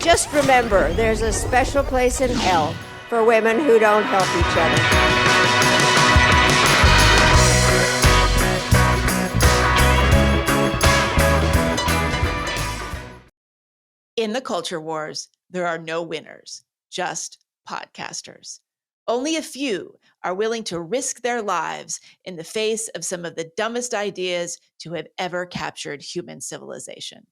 Just remember, there's a special place in hell for women who don't help each other. In the culture wars, there are no winners, just podcasters. Only a few are willing to risk their lives in the face of some of the dumbest ideas to have ever captured human civilization.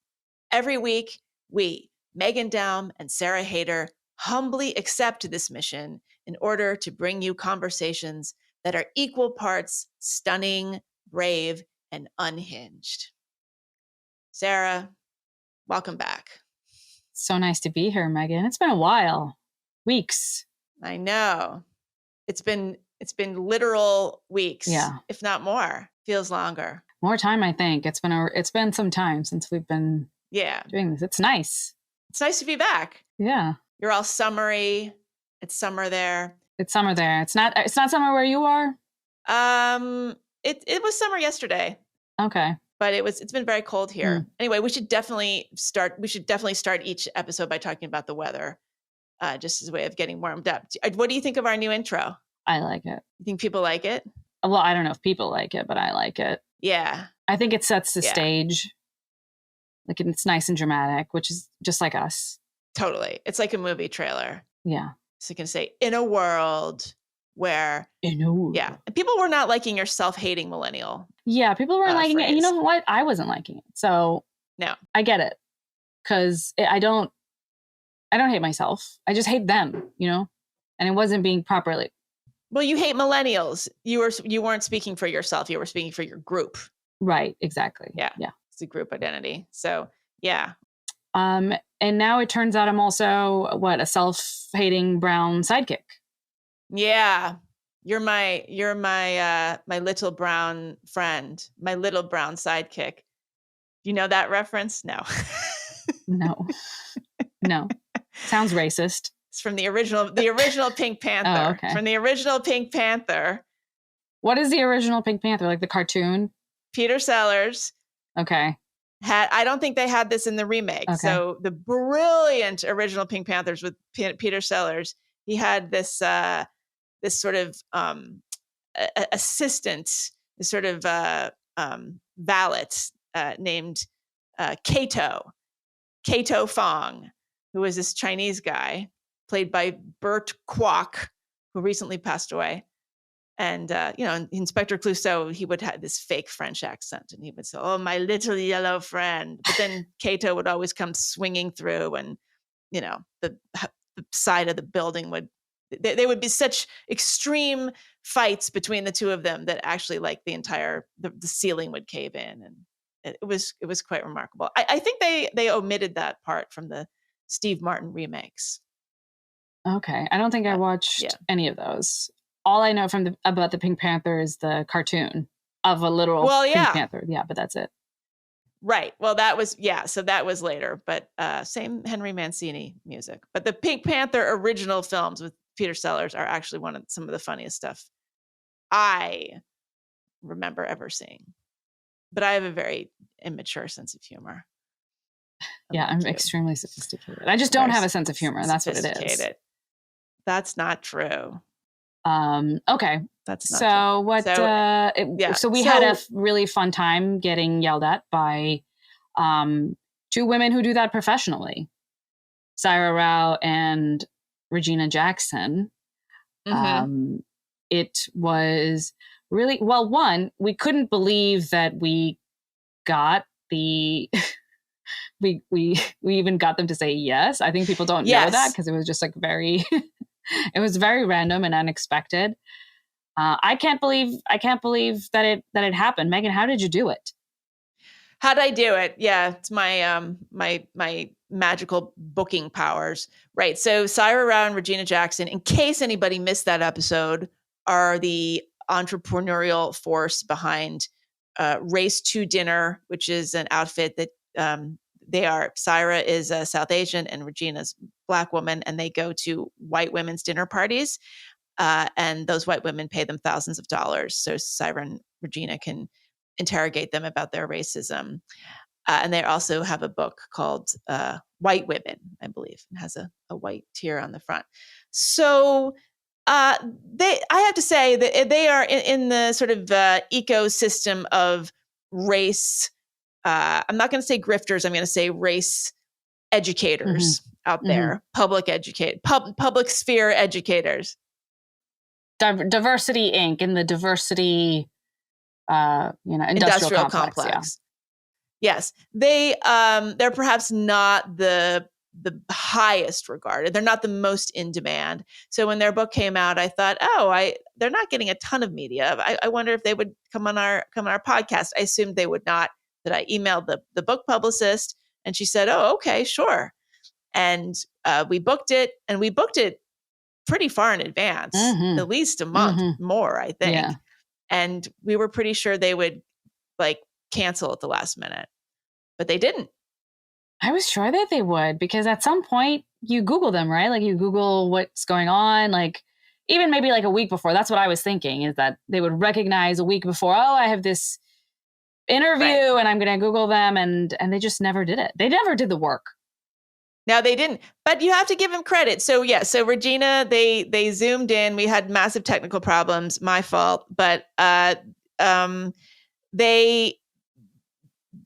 Every week, we, Meghandaum and Sarahhaider, humbly accept this mission in order to bring you conversations that are equal parts stunning, brave, and unhinged. Sarah, welcome back. So nice to be here, Megan. It's been a while. Weeks. I know. It's been literal weeks, if not more. Feels longer. More time, I think. It's been some time since we've been doing this. It's nice. It's nice to be back. Yeah. You're all summery. It's summer there. It's summer there. It's not summer where you are? It was summer yesterday. Okay. But it's been very cold here. Anyway, we should definitely start each episode by talking about the weather, just as a way of getting warmed up. What do you think of our new intro? I like it. You think people like it? Well, I don't know if people like it, but I like it. Yeah. I think it sets the stage. Like, it's nice and dramatic, which is just like us. Totally. It's like a movie trailer. Yeah. So you can say, in a world where... Yeah. And people were not liking your self-hating millennial. Yeah, people weren't liking phrase. it. And you know what? I wasn't liking it. So no, I get it. Because I don't hate myself. I just hate them, And it wasn't being properly. Well, you hate millennials. You weren't speaking for yourself. You were speaking for your group. Right. Exactly. Yeah. Yeah. It's a group identity. So yeah. And now it turns out I'm also a self-hating brown sidekick. Yeah. You're my little brown friend, my little brown sidekick. You know that reference? No. No. Sounds racist. It's from the original Pink Panther. Oh, okay. From the original Pink Panther. What is the original Pink Panther? Like the cartoon? Peter Sellers. Okay. I don't think they had this in the remake. Okay. So the brilliant original Pink Panthers with Peter Sellers, he had this sort of assistant, this sort of valet named Kato Fong, who was this Chinese guy played by Bert Kwok, who recently passed away. And, Inspector Clouseau, he would have this fake French accent and he would say, "Oh, my little yellow friend." But then Kato would always come swinging through and, the side of the building there would be such extreme fights between the two of them that actually like the ceiling would cave in. And it was quite remarkable. I think they omitted that part from the Steve Martin remakes. Okay. I don't think I watched any of those. All I know about the Pink Panther is the cartoon of a literal Pink Panther. Yeah, but that's it. Right. Well, so that was later, but same Henry Mancini music. But the Pink Panther original films with Peter Sellers are actually some of the funniest stuff I remember ever seeing. But I have a very immature sense of humor. Yeah, I'm extremely sophisticated. I just don't have a sense of humor, and that's what it is. That's not true. Okay. That's not so true. What? So we had a really fun time getting yelled at by two women who do that professionally, Sarah Rao and Regina Jackson. Mm-hmm. It was really one. We couldn't believe that we got the. we even got them to say yes. I think people don't know that because it was just like very. It was very random and unexpected. I can't believe that it happened. Megan, how did you do it? How'd I do it? Yeah, it's my my magical booking powers. Right. So Sarah Rao and Regina Jackson, in case anybody missed that episode, are the entrepreneurial force behind Race to Dinner, which is an outfit that Sarah is a South Asian and Regina's Black woman, and they go to white women's dinner parties. And those white women pay them thousands of dollars so Sarah and Regina can interrogate them about their racism. And they also have a book called White Women, I believe, and has a white tear on the front. So I have to say that they are in the sort of ecosystem of race. I'm not going to say grifters. I'm going to say race educators out there, public sphere educators. Diversity Inc. in the diversity, industrial complex. Yeah. Yes, they're perhaps not the highest regarded. They're not the most in demand. So when their book came out, I thought, they're not getting a ton of media. I wonder if they would come on our podcast. I assumed they would not. But I emailed the book publicist, and she said, "Oh, okay, sure." And we booked it, pretty far in advance, at least a month more, I think. Yeah. And we were pretty sure they would cancel at the last minute, but they didn't. I was sure that they would, because at some point you Google them, right? Like you Google what's going on, even maybe a week before. That's what I was thinking, is that they would recognize a week before, I have this interview and I'm going to Google them. And they just never did it. They never did the work. No, they didn't. But you have to give them credit. So so Regina, they zoomed in. We had massive technical problems, my fault. But they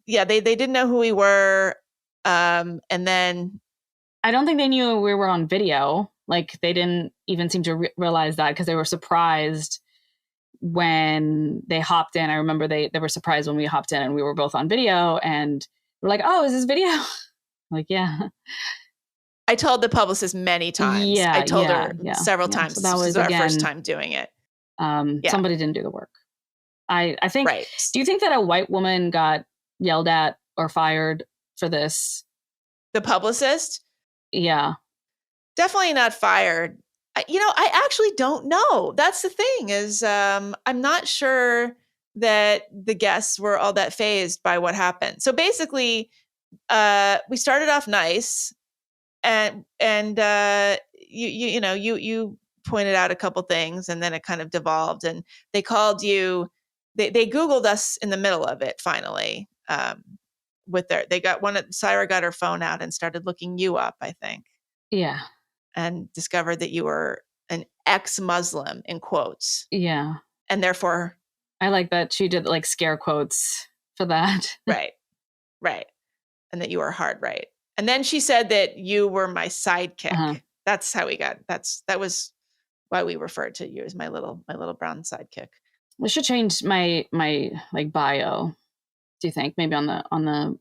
didn't know who we were. And then I don't think they knew we were on video. They didn't even seem to realize that, because they were surprised when they hopped in. I remember they were surprised when we hopped in and we were both on video, and we're like, "Oh, is this video?" Yeah. I told the publicist many times. Yeah, I told her several times. So that was our first time doing it. Somebody didn't do the work. I think. Right. Do you think that a white woman got yelled at or fired for this? The publicist? Yeah. Definitely not fired. I actually don't know. That's the thing, is I'm not sure that the guests were all that fazed by what happened. So basically, we started off nice, and you pointed out a couple things, and then it kind of devolved, and they called you. They Googled us in the middle of it. Finally, Sarah got her phone out and started looking you up, I think. Yeah. And discovered that you were an ex-Muslim, in quotes. Yeah. And therefore, I like that she did scare quotes for that. Right. And that you were hard right. And then she said that you were my sidekick. That's how we got. That was why we referred to you as my little brown sidekick. We should change my bio. Do you think maybe on the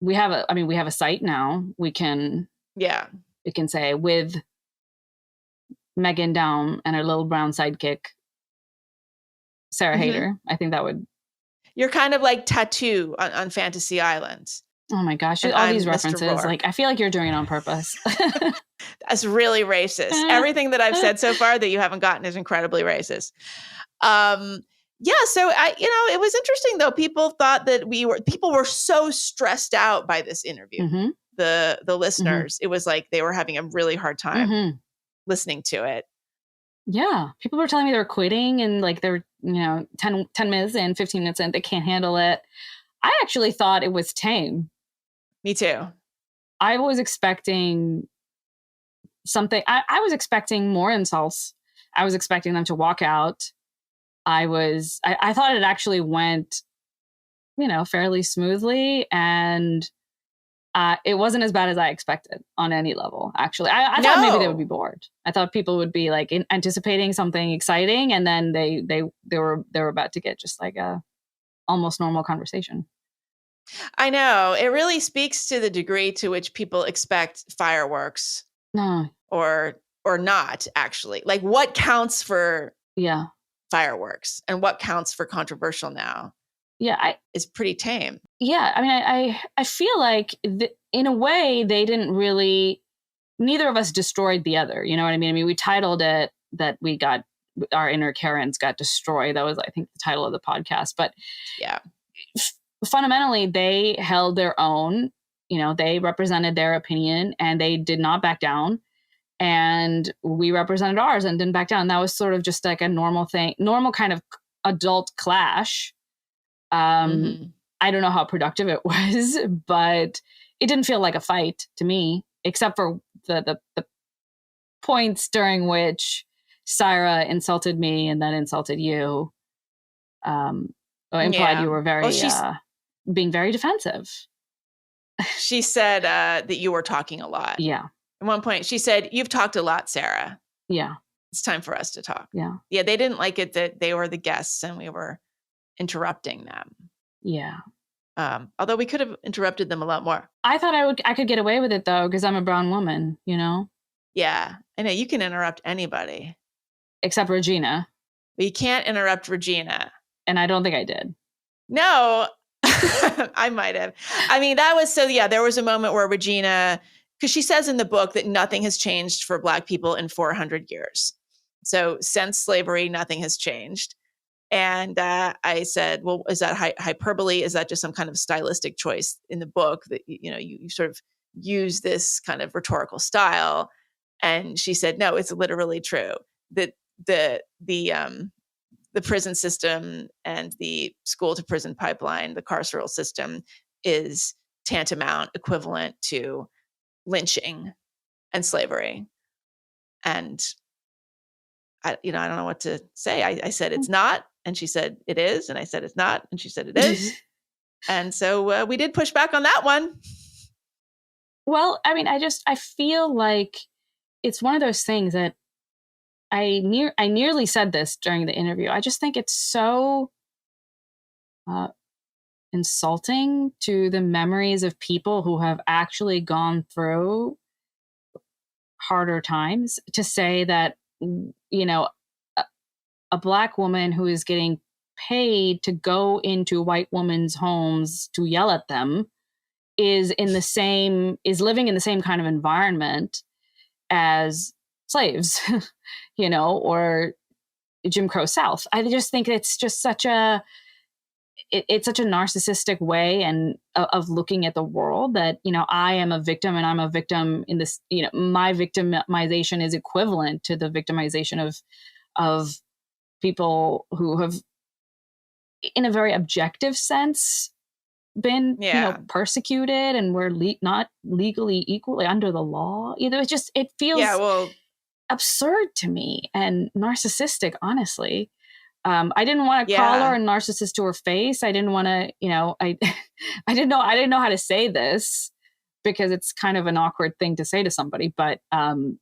we have a site now. We can say, with Meghandaum and her little brown sidekick, Sarahhaider. I think that would. You're kind of like Tattoo on Fantasy Island. Oh my gosh! All these references, I feel like you're doing it on purpose. That's really racist. Everything that I've said so far that you haven't gotten is incredibly racist. So it was interesting though. People thought that people were so stressed out by this interview. The listeners, it was like they were having a really hard time listening to it. Yeah. People were telling me they were quitting, and they're, 10 minutes in, 15 minutes in, they can't handle it. I actually thought it was tame. Me too. I was expecting something. I was expecting more insults. I was expecting them to walk out. I thought it actually went, fairly smoothly, and it wasn't as bad as I expected on any level. Actually, I thought maybe they would be bored. I thought people would be anticipating something exciting, and then they were about to get just a almost normal conversation. I know. It really speaks to the degree to which people expect fireworks. No. Or not, actually. What counts for fireworks and what counts for controversial now? Yeah, is pretty tame. Yeah, I feel like in a way they didn't really. Neither of us destroyed the other. You know what I mean? We titled it that we got our inner Karens got destroyed. That was, I think, the title of the podcast. But yeah, fundamentally, they held their own. They represented their opinion, and they did not back down. And we represented ours and didn't back down. That was sort of just a normal thing, normal kind of adult clash. I don't know how productive it was, but it didn't feel like a fight to me, except for the points during which Sarah insulted me and then insulted you. Or implied you were very being very defensive. She said that you were talking a lot. Yeah. At one point, she said, "You've talked a lot, Sarah. Yeah. It's time for us to talk." Yeah. Yeah, they didn't like it that they were the guests and we were interrupting them. Yeah. Although we could have interrupted them a lot more. I thought I could get away with it though, because I'm a brown woman, you know? Yeah. I know you can interrupt anybody. Except Regina. But you can't interrupt Regina. And I don't think I did. No, I might have. I mean, that was there was a moment where Regina, because she says in the book that nothing has changed for Black people in 400 years. So since slavery, nothing has changed. And I said, well, is that hyperbole? Is that just some kind of stylistic choice in the book that, you sort of use this kind of rhetorical style? And she said, no, it's literally true that the prison system and the school to prison pipeline, the carceral system, is tantamount, equivalent to lynching and slavery. And I don't know what to say. I said it's not, and she said it is, and I said it's not, and she said it is. And so we did push back on that one. Well, I mean, I feel like it's one of those things that I nearly said this during the interview. I just think it's so insulting to the memories of people who have actually gone through harder times to say that, a Black woman who is getting paid to go into white women's homes to yell at them is living in the same kind of environment as slaves, or Jim Crow South. I just think it's just such a narcissistic way of looking at the world that, I am a victim and I'm a victim in this, my victimization is equivalent to the victimization of people who have, in a very objective sense, been persecuted and were not legally equally under the law either. It feels absurd to me and narcissistic, honestly. I didn't want to call her a narcissist to her face. I didn't want to, I didn't know how to say this because it's kind of an awkward thing to say to somebody. But I'm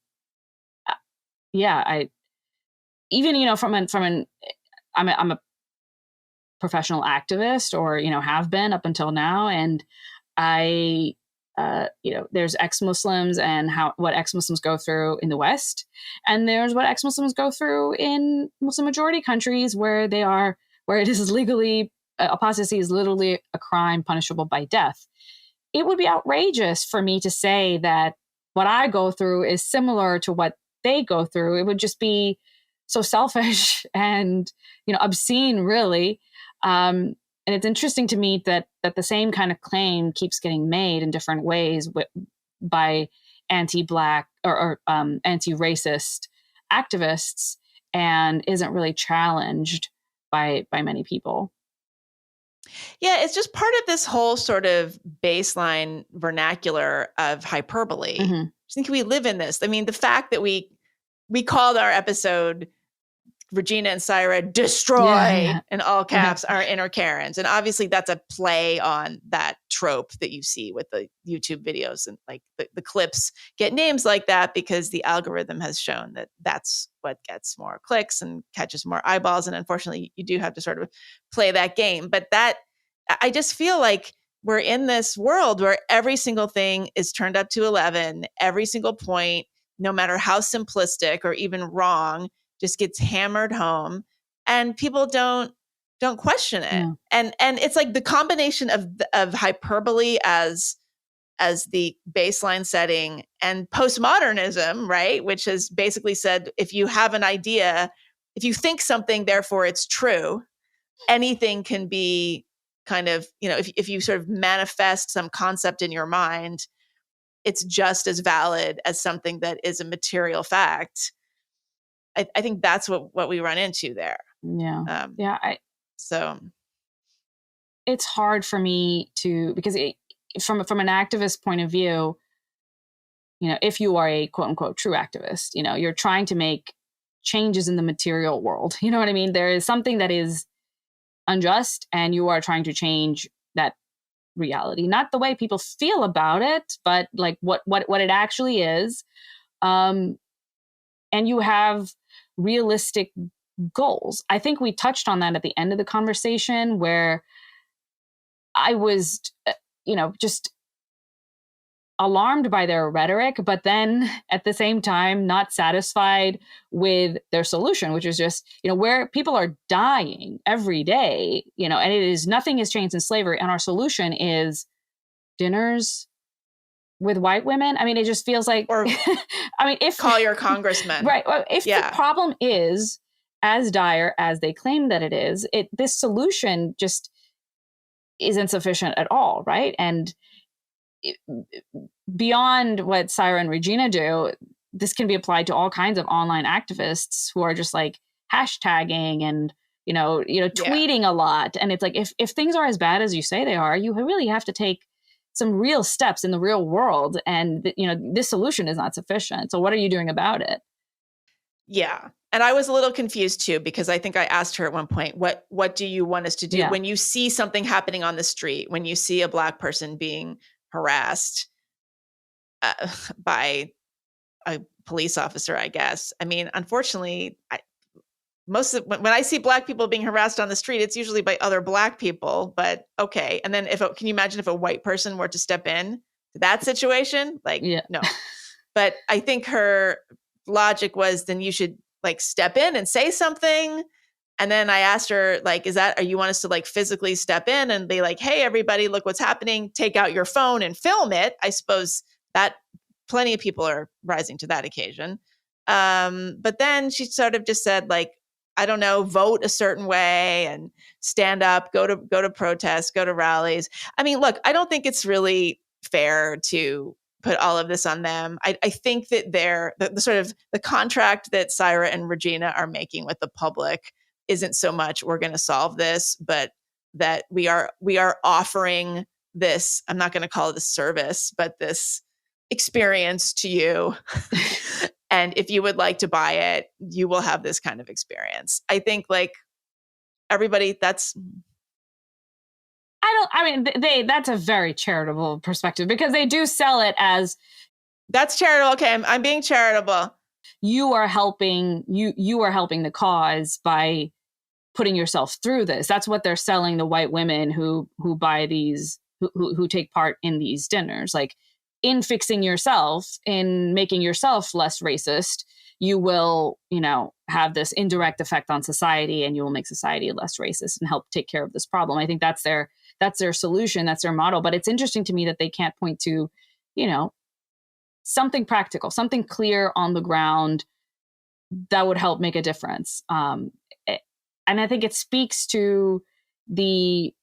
a professional activist, or have been up until now, and I there's ex-Muslims and what ex-Muslims go through in the West, and there's what ex-Muslims go through in Muslim majority countries where it is legally, apostasy is literally a crime punishable by death. It would be outrageous for me to say that what I go through is similar to what they go through. It would just be so selfish and obscene, really. And it's interesting to me that the same kind of claim keeps getting made in different ways by anti-Black or anti-racist activists, and isn't really challenged by many people. Yeah, it's just part of this whole sort of baseline vernacular of hyperbole. Mm-hmm. I think we live in this. I mean, the fact that we called our episode Regina and Sarah destroy in all caps our inner Karens. And obviously that's a play on that trope that you see with the YouTube videos, and like the clips get names like that because the algorithm has shown that that's what gets more clicks and catches more eyeballs. And unfortunately you do have to sort of play that game. But I just feel like we're in this world where every single thing is turned up to 11. Every single point, no matter how simplistic or even wrong, just gets hammered home, and people don't question it. Yeah. And it's like the combination of hyperbole as the baseline setting and postmodernism, right? Which has basically said, if you have an idea, if you think something, therefore it's true, anything can be kind of, if you sort of manifest some concept in your mind, it's just as valid as something that is a material fact. I think that's what we run into there. Yeah. it's hard for me to, because from an activist point of view, if you are a quote unquote true activist, you're trying to make changes in the material world. You know what I mean? There is something that is unjust and you are trying to change that reality, not the way people feel about it, but like what it actually is. And you have realistic goals. I think we touched on that at the end of the conversation, where I was, just alarmed by their rhetoric, but then at the same time, not satisfied with their solution, which is just, where people are dying every day, and it is nothing has changed in slavery. And our solution is dinners with white women. I mean, it just feels like, or if call your congressman, right. If the problem is as dire as they claim that it is, this solution just isn't sufficient at all. Right. And beyond what Sarah and Regina do, this can be applied to all kinds of online activists who are just like hashtagging and, tweeting a lot. And it's like, if things are as bad as you say they are, you really have to take some real steps in the real world. And, this solution is not sufficient. So what are you doing about it? Yeah. And I was a little confused too, because I think I asked her at one point, what do you want us to do when you see something happening on the street, when you see a Black person being harassed by a police officer, I guess. I mean, unfortunately, when I see Black people being harassed on the street, it's usually by other Black people, but okay. And then can you imagine if a white person were to step in to that situation? No. But I think her logic was, then you should step in and say something. And then I asked her, are you want us to physically step in and be like, hey, everybody, look what's happening. Take out your phone and film it. I suppose that plenty of people are rising to that occasion. But then she sort of just said, I don't know, vote a certain way and stand up, go to protests, go to rallies. I mean, look, I don't think it's really fair to put all of this on them. I think that the sort of the contract that Sarah and Regina are making with the public isn't so much we're going to solve this, but that we are offering this, I'm not going to call it a service, but this experience to you. And if you would like to buy it, you will have this kind of experience. I think everybody, that's a very charitable perspective, because they do sell it as that's charitable. Okay, I'm being charitable. You are helping the cause by putting yourself through this. That's what they're selling the white women who buy these, who take part in these dinners. In fixing yourself, in making yourself less racist, you will, have this indirect effect on society, and you will make society less racist and help take care of this problem. I think that's their solution. That's their model. But it's interesting to me that they can't point to, something practical, something clear on the ground that would help make a difference. And I think it speaks to the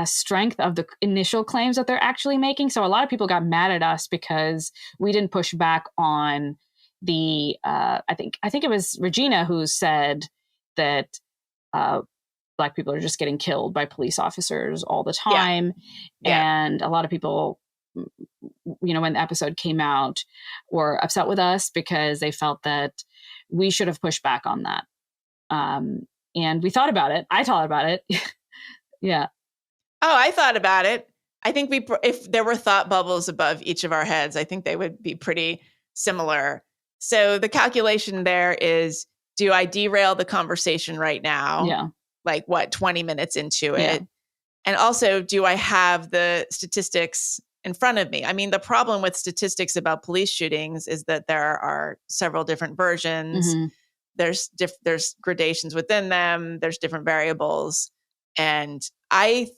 strength of the initial claims that they're actually making. So a lot of people got mad at us because we didn't push back on the, I think it was Regina who said that Black people are just getting killed by police officers all the time. Yeah. And a lot of people, when the episode came out, were upset with us because they felt that we should have pushed back on that. And we thought about it. I thought about it. Yeah. Oh, I thought about it. I think if there were thought bubbles above each of our heads, I think they would be pretty similar. So the calculation there is, do I derail the conversation right now? Yeah. 20 minutes into it? Yeah. And also, do I have the statistics in front of me? I mean, the problem with statistics about police shootings is that there are several different versions. Mm-hmm. There's gradations within them. There's different variables. And I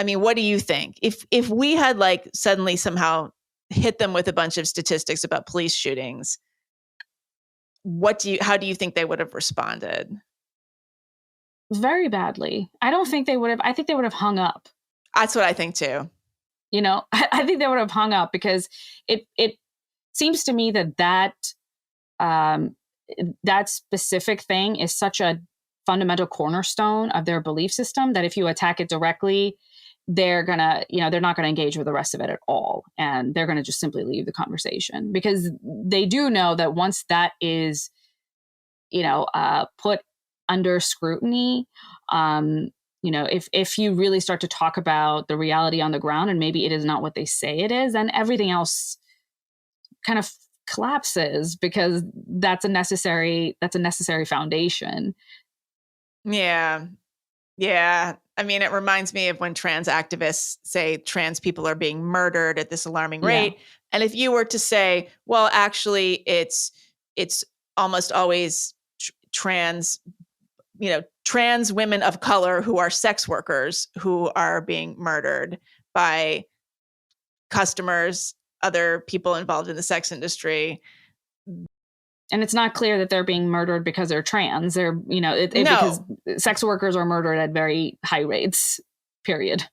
mean, what do you think? If we had suddenly somehow hit them with a bunch of statistics about police shootings, how do you think they would have responded? Very badly. I don't think they would have. I think they would have hung up. That's what I think too. I think they would have hung up, because it seems to me that specific thing is such a fundamental cornerstone of their belief system that if you attack it directly, they're not gonna engage with the rest of it at all, and they're gonna just simply leave the conversation, because they do know that once that is, put under scrutiny, if you really start to talk about the reality on the ground and maybe it is not what they say it is, then everything else kind of collapses, because that's a necessary foundation. Yeah. Yeah. I mean, it reminds me of when trans activists say trans people are being murdered at this alarming rate. Yeah. And if you were to say, well, actually, it's almost always trans women of color who are sex workers who are being murdered by customers, other people involved in the sex industry. And it's not clear that they're being murdered because they're trans. They're, No. because sex workers are murdered at very high rates, period.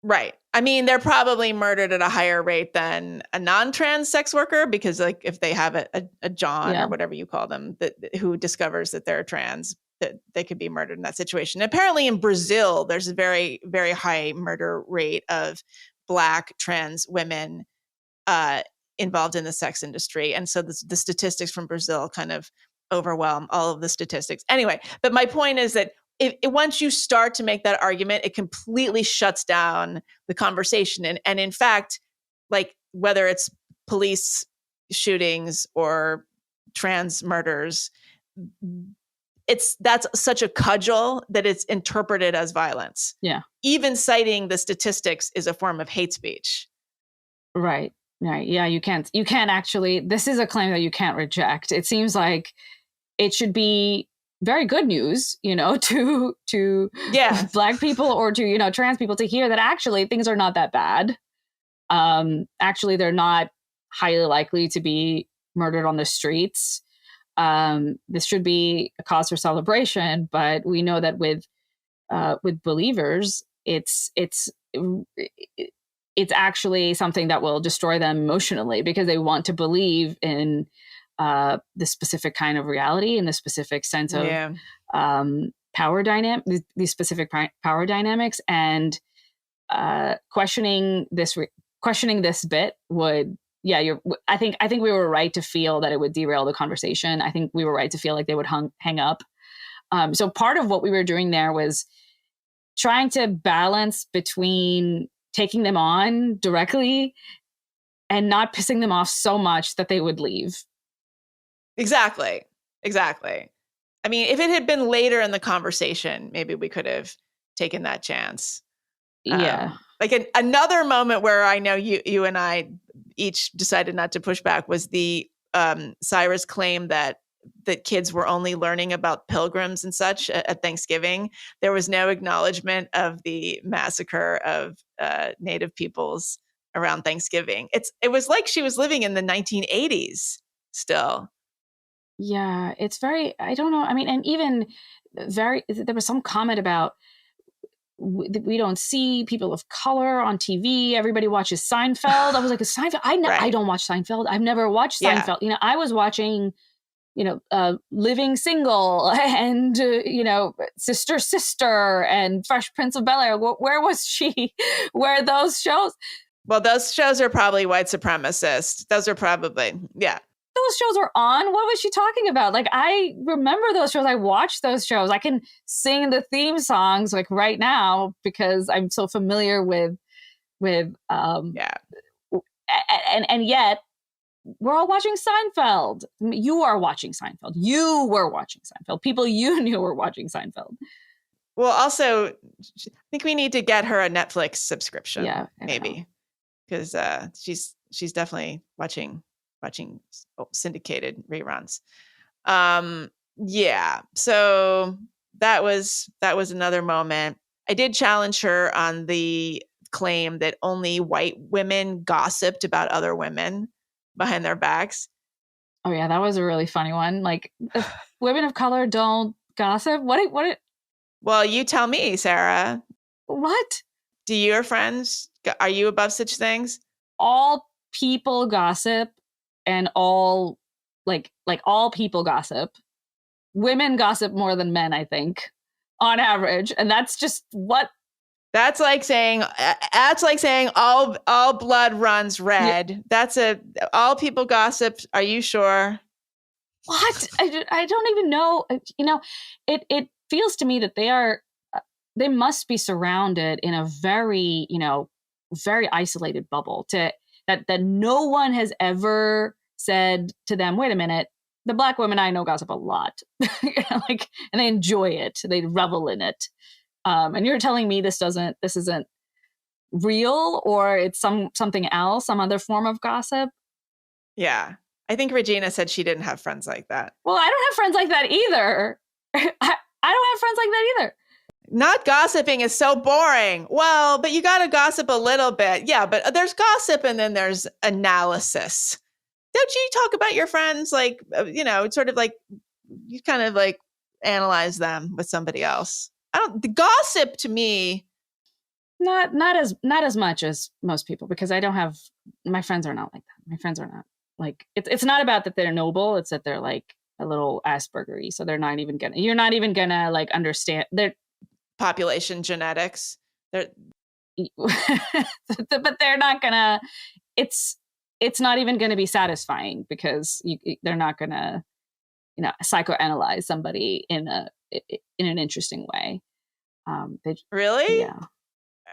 Right. I mean, they're probably murdered at a higher rate than a non-trans sex worker, because like if they have a John or whatever you call them, who discovers that they're trans, that they could be murdered in that situation. Apparently in Brazil, there's a very, very high murder rate of Black trans women involved in the sex industry. And so the statistics from Brazil kind of overwhelm all of the statistics. Anyway, but my point is that once you start to make that argument, it completely shuts down the conversation. And in fact, like whether it's police shootings or trans murders, that's such a cudgel that it's interpreted as violence. Yeah. Even citing the statistics is a form of hate speech. Right. Right. Yeah, you can't actually, this is a claim that you can't reject. It seems like it should be very good news, to Black people or to, trans people, to hear that actually things are not that bad. Actually, they're not highly likely to be murdered on the streets. This should be a cause for celebration, but we know that with believers, it's actually something that will destroy them emotionally, because they want to believe in the specific kind of reality and the specific sense of power dynamic, these specific power dynamics, and questioning this bit would, I think we were right to feel that it would derail the conversation. I think we were right to feel like they would hang up. So part of what we were doing there was trying to balance between taking them on directly and not pissing them off so much that they would leave. Exactly. I mean, if it had been later in the conversation, maybe we could have taken that chance. Yeah. Like another moment where I know you and I each decided not to push back was the Cyrus claim that kids were only learning about pilgrims and such at Thanksgiving. There was no acknowledgement of the massacre of Native peoples around Thanksgiving. It was like she was living in the 1980s still. Yeah, it's very, I don't know. I mean, and even there was some comment about we don't see people of color on TV. Everybody watches Seinfeld. I was like, Seinfeld? I don't watch Seinfeld. I've never watched Seinfeld. Yeah. I was watching Living Single and, Sister and Fresh Prince of Bel-Air. Where was she? Where are those shows? Well, those shows are probably white supremacist. Those are probably, yeah. Those shows were on. What was she talking about? Like, I remember those shows. I watched those shows. I can sing the theme songs like right now because I'm so familiar with and yet we're all watching Seinfeld. You are watching Seinfeld. You were watching Seinfeld. People you knew were watching Seinfeld. Well, also, I think we need to get her a Netflix subscription. Yeah, maybe, because she's definitely watching syndicated reruns. Yeah. So that was another moment. I did challenge her on the claim that only white women gossiped about other women behind their backs. Oh yeah, that was a really funny one. Like, women of color don't gossip. What? Well, you tell me, Sarah. What? Do your friends, are you above such things? All people gossip, and all people gossip. women gossip more than men, I think, on average. And that's just what. That's like saying all blood runs red. Yeah. All people gossip. Are you sure? What? I don't even know. It feels to me that they must be surrounded in a very, very isolated bubble that no one has ever said to them, wait a minute, the Black women I know gossip a lot. And they enjoy it. They revel in it. And you're telling me this isn't real, or it's something else, some other form of gossip? Yeah. I think Regina said she didn't have friends like that. Well, I don't have friends like that either. I don't have friends like that either. Not gossiping is so boring. Well, but you got to gossip a little bit. Yeah, but there's gossip and then there's analysis. Don't you talk about your friends it's sort of like you kind of like analyze them with somebody else? The gossip to me. Not as much as most people, because I don't have, my friends are not like that. My friends are not like, it's not about that they're noble. It's that they're like a little Asperger-y. So you're not even gonna like understand their population genetics. But they're not gonna, it's not even gonna be satisfying, because they're not gonna, psychoanalyze somebody in an interesting way. Really? Yeah.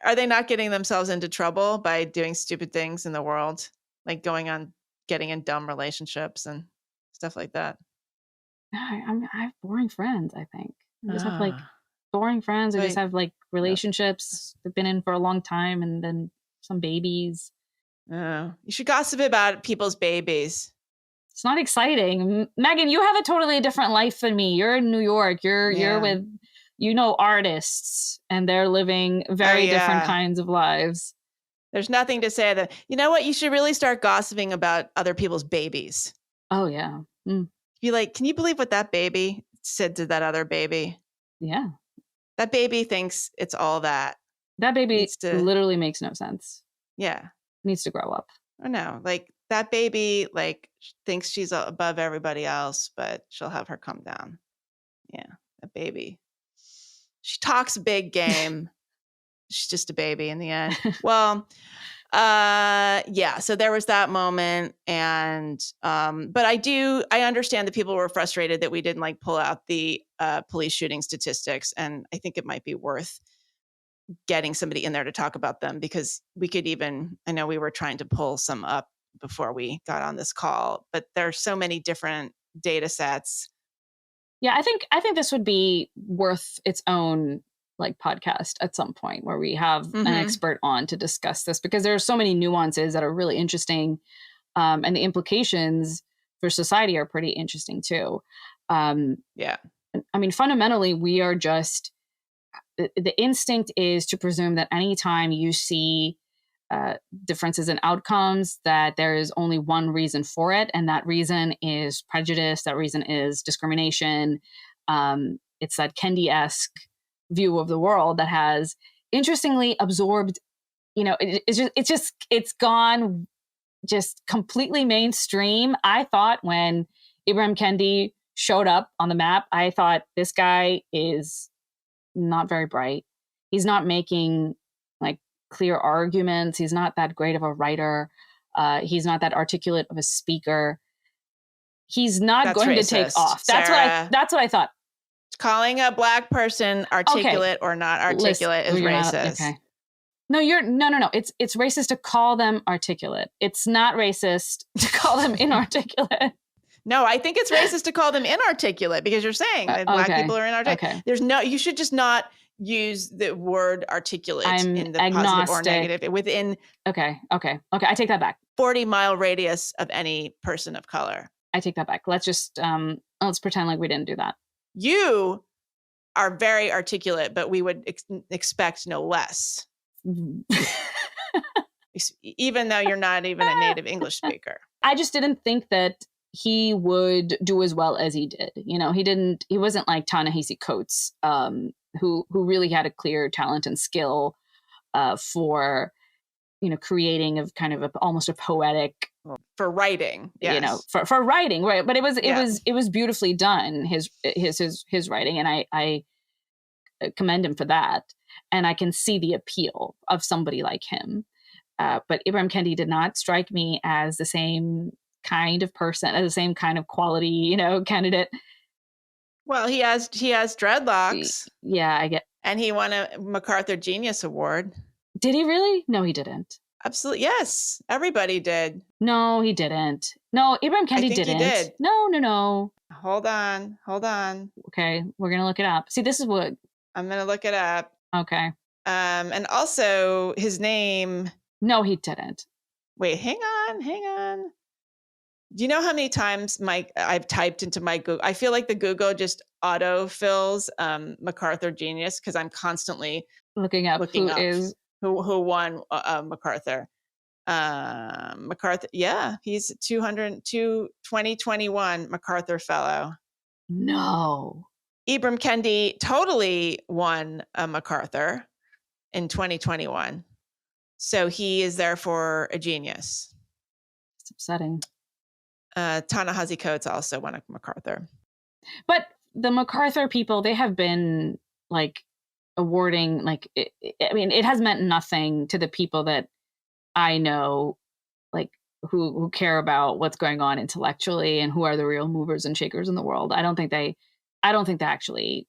Are they not getting themselves into trouble by doing stupid things in the world? Like getting in dumb relationships and stuff like that? I have boring friends, I think. I just have like boring friends. I just have like relationships they've been in for a long time, and then some babies. Oh, you should gossip about people's babies. It's not exciting. Megan, you have a totally different life than me. You're in New York. You're with, artists, and they're living very different kinds of lives. There's nothing to say that, you know what? You should really start gossiping about other people's babies. Oh, yeah. Mm. Be like, can you believe what that baby said to that other baby? Yeah. That baby thinks it's all that. That baby literally makes no sense. Yeah. Needs to grow up. I know. Like that baby, thinks she's above everybody else, but she'll have her come down. Yeah. That baby. She talks a big game. She's just a baby in the end. Well, so there was that moment. And, but I understand that people were frustrated that we didn't pull out the police shooting statistics. And I think it might be worth getting somebody in there to talk about them, because I know we were trying to pull some up before we got on this call, but there's so many different data sets. Yeah, I think this would be worth its own podcast at some point, where we have an expert on to discuss this, because there are so many nuances that are really interesting, and the implications for society are pretty interesting too. Yeah. I mean, fundamentally, we are just, the instinct is to presume that anytime you see differences in outcomes, that there is only one reason for it, and that reason is prejudice. That reason is discrimination. It's that Kendi-esque view of the world that has interestingly absorbed. It's gone just completely mainstream. I thought when Ibram Kendi showed up on the map, I thought, this guy is not very bright. He's not making clear arguments. He's not that great of a writer. He's not that articulate of a speaker. He's not going to take off. That's what I thought. Calling a Black person articulate or not articulate is racist. Okay. No. It's racist to call them articulate. It's not racist to call them inarticulate. No, I think it's racist to call them inarticulate, because you're saying that Black people are inarticulate. Okay. You should just not use the word articulate in the agnostic. Positive or negative within. Okay. I take that back. 40-mile radius of any person of color. I take that back. Let's just let's pretend like we didn't do that. You are very articulate, but we would expect no less. Even though you're not even a native English speaker. I just didn't think that he would do as well as he did. He wasn't like Ta-Nehisi Coates, who really had a clear talent and skill for, creating of kind of almost a poetic for writing, yes. You know, for writing, right? But it was beautifully done, his writing, and I commend him for that. And I can see the appeal of somebody like him. But Ibram Kendi did not strike me as the same kind of person, as the same kind of quality, you know, candidate. Well, he has dreadlocks. Yeah, I get. And he won a MacArthur Genius Award. Did he really? No, he didn't. Absolutely. Yes. Everybody did. No, he didn't. No, Ibram Kendi didn't. He did. No. Hold on. Okay, we're going to look it up. See, this is what... I'm going to look it up. Okay. And also his name... No, he didn't. Wait, hang on. Do you know how many times I've typed into my Google? I feel like the Google just auto-fills MacArthur Genius because I'm constantly looking up who won MacArthur. MacArthur, yeah, he's 2021 MacArthur Fellow. No. Ibram Kendi totally won a MacArthur in 2021. So he is therefore a genius. It's upsetting. Ta-Nehisi Coates also won a MacArthur. But the MacArthur people, they have been like awarding, like, I mean, it has meant nothing to the people that I know, like, who care about what's going on intellectually and who are the real movers and shakers in the world. I don't think they actually...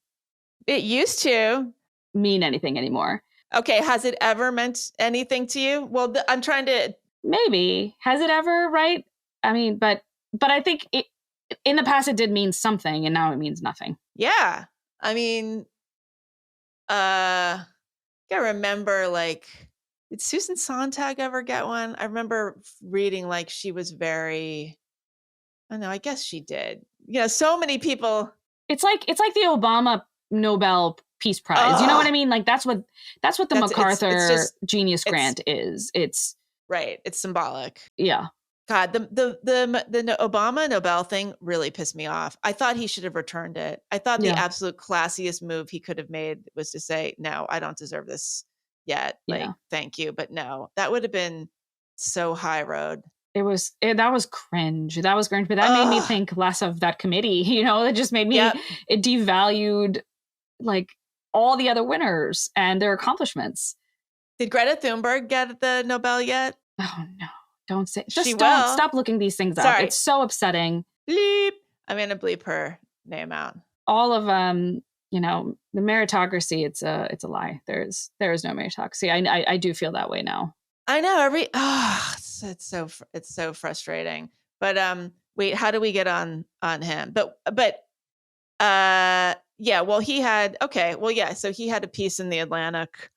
It used to mean anything anymore. Okay, has it ever meant anything to you? Well, I'm trying to... Maybe. Has it ever, right? I mean, but I think in the past it did mean something, and now it means nothing. Yeah. I mean, I remember, like, did Susan Sontag ever get one? I remember reading, like, she was very... I don't know, I guess she did. You know, so many people... It's like the Obama Nobel Peace Prize. You know what I mean? Like that's what the MacArthur Genius Grant is. It's right. It's symbolic. Yeah. God, the Obama Nobel thing really pissed me off. I thought he should have returned it. I thought the absolute classiest move he could have made was to say, "No, I don't deserve this yet. Like, thank you, but no." That would have been so high road. That was cringe. That was cringe, but that made me think less of that committee. You know, it just made me. It devalued like all the other winners and their accomplishments. Did Greta Thunberg get the Nobel yet? Oh no, don't say. Just stop looking these things up. It's so upsetting. Bleep. I'm gonna bleep her name out. All of you know, the meritocracy, it's a lie. There is no meritocracy. I do feel that way now. I know it's so frustrating. But wait, how do we get on him? But yeah, well, he had so he had a piece in the Atlantic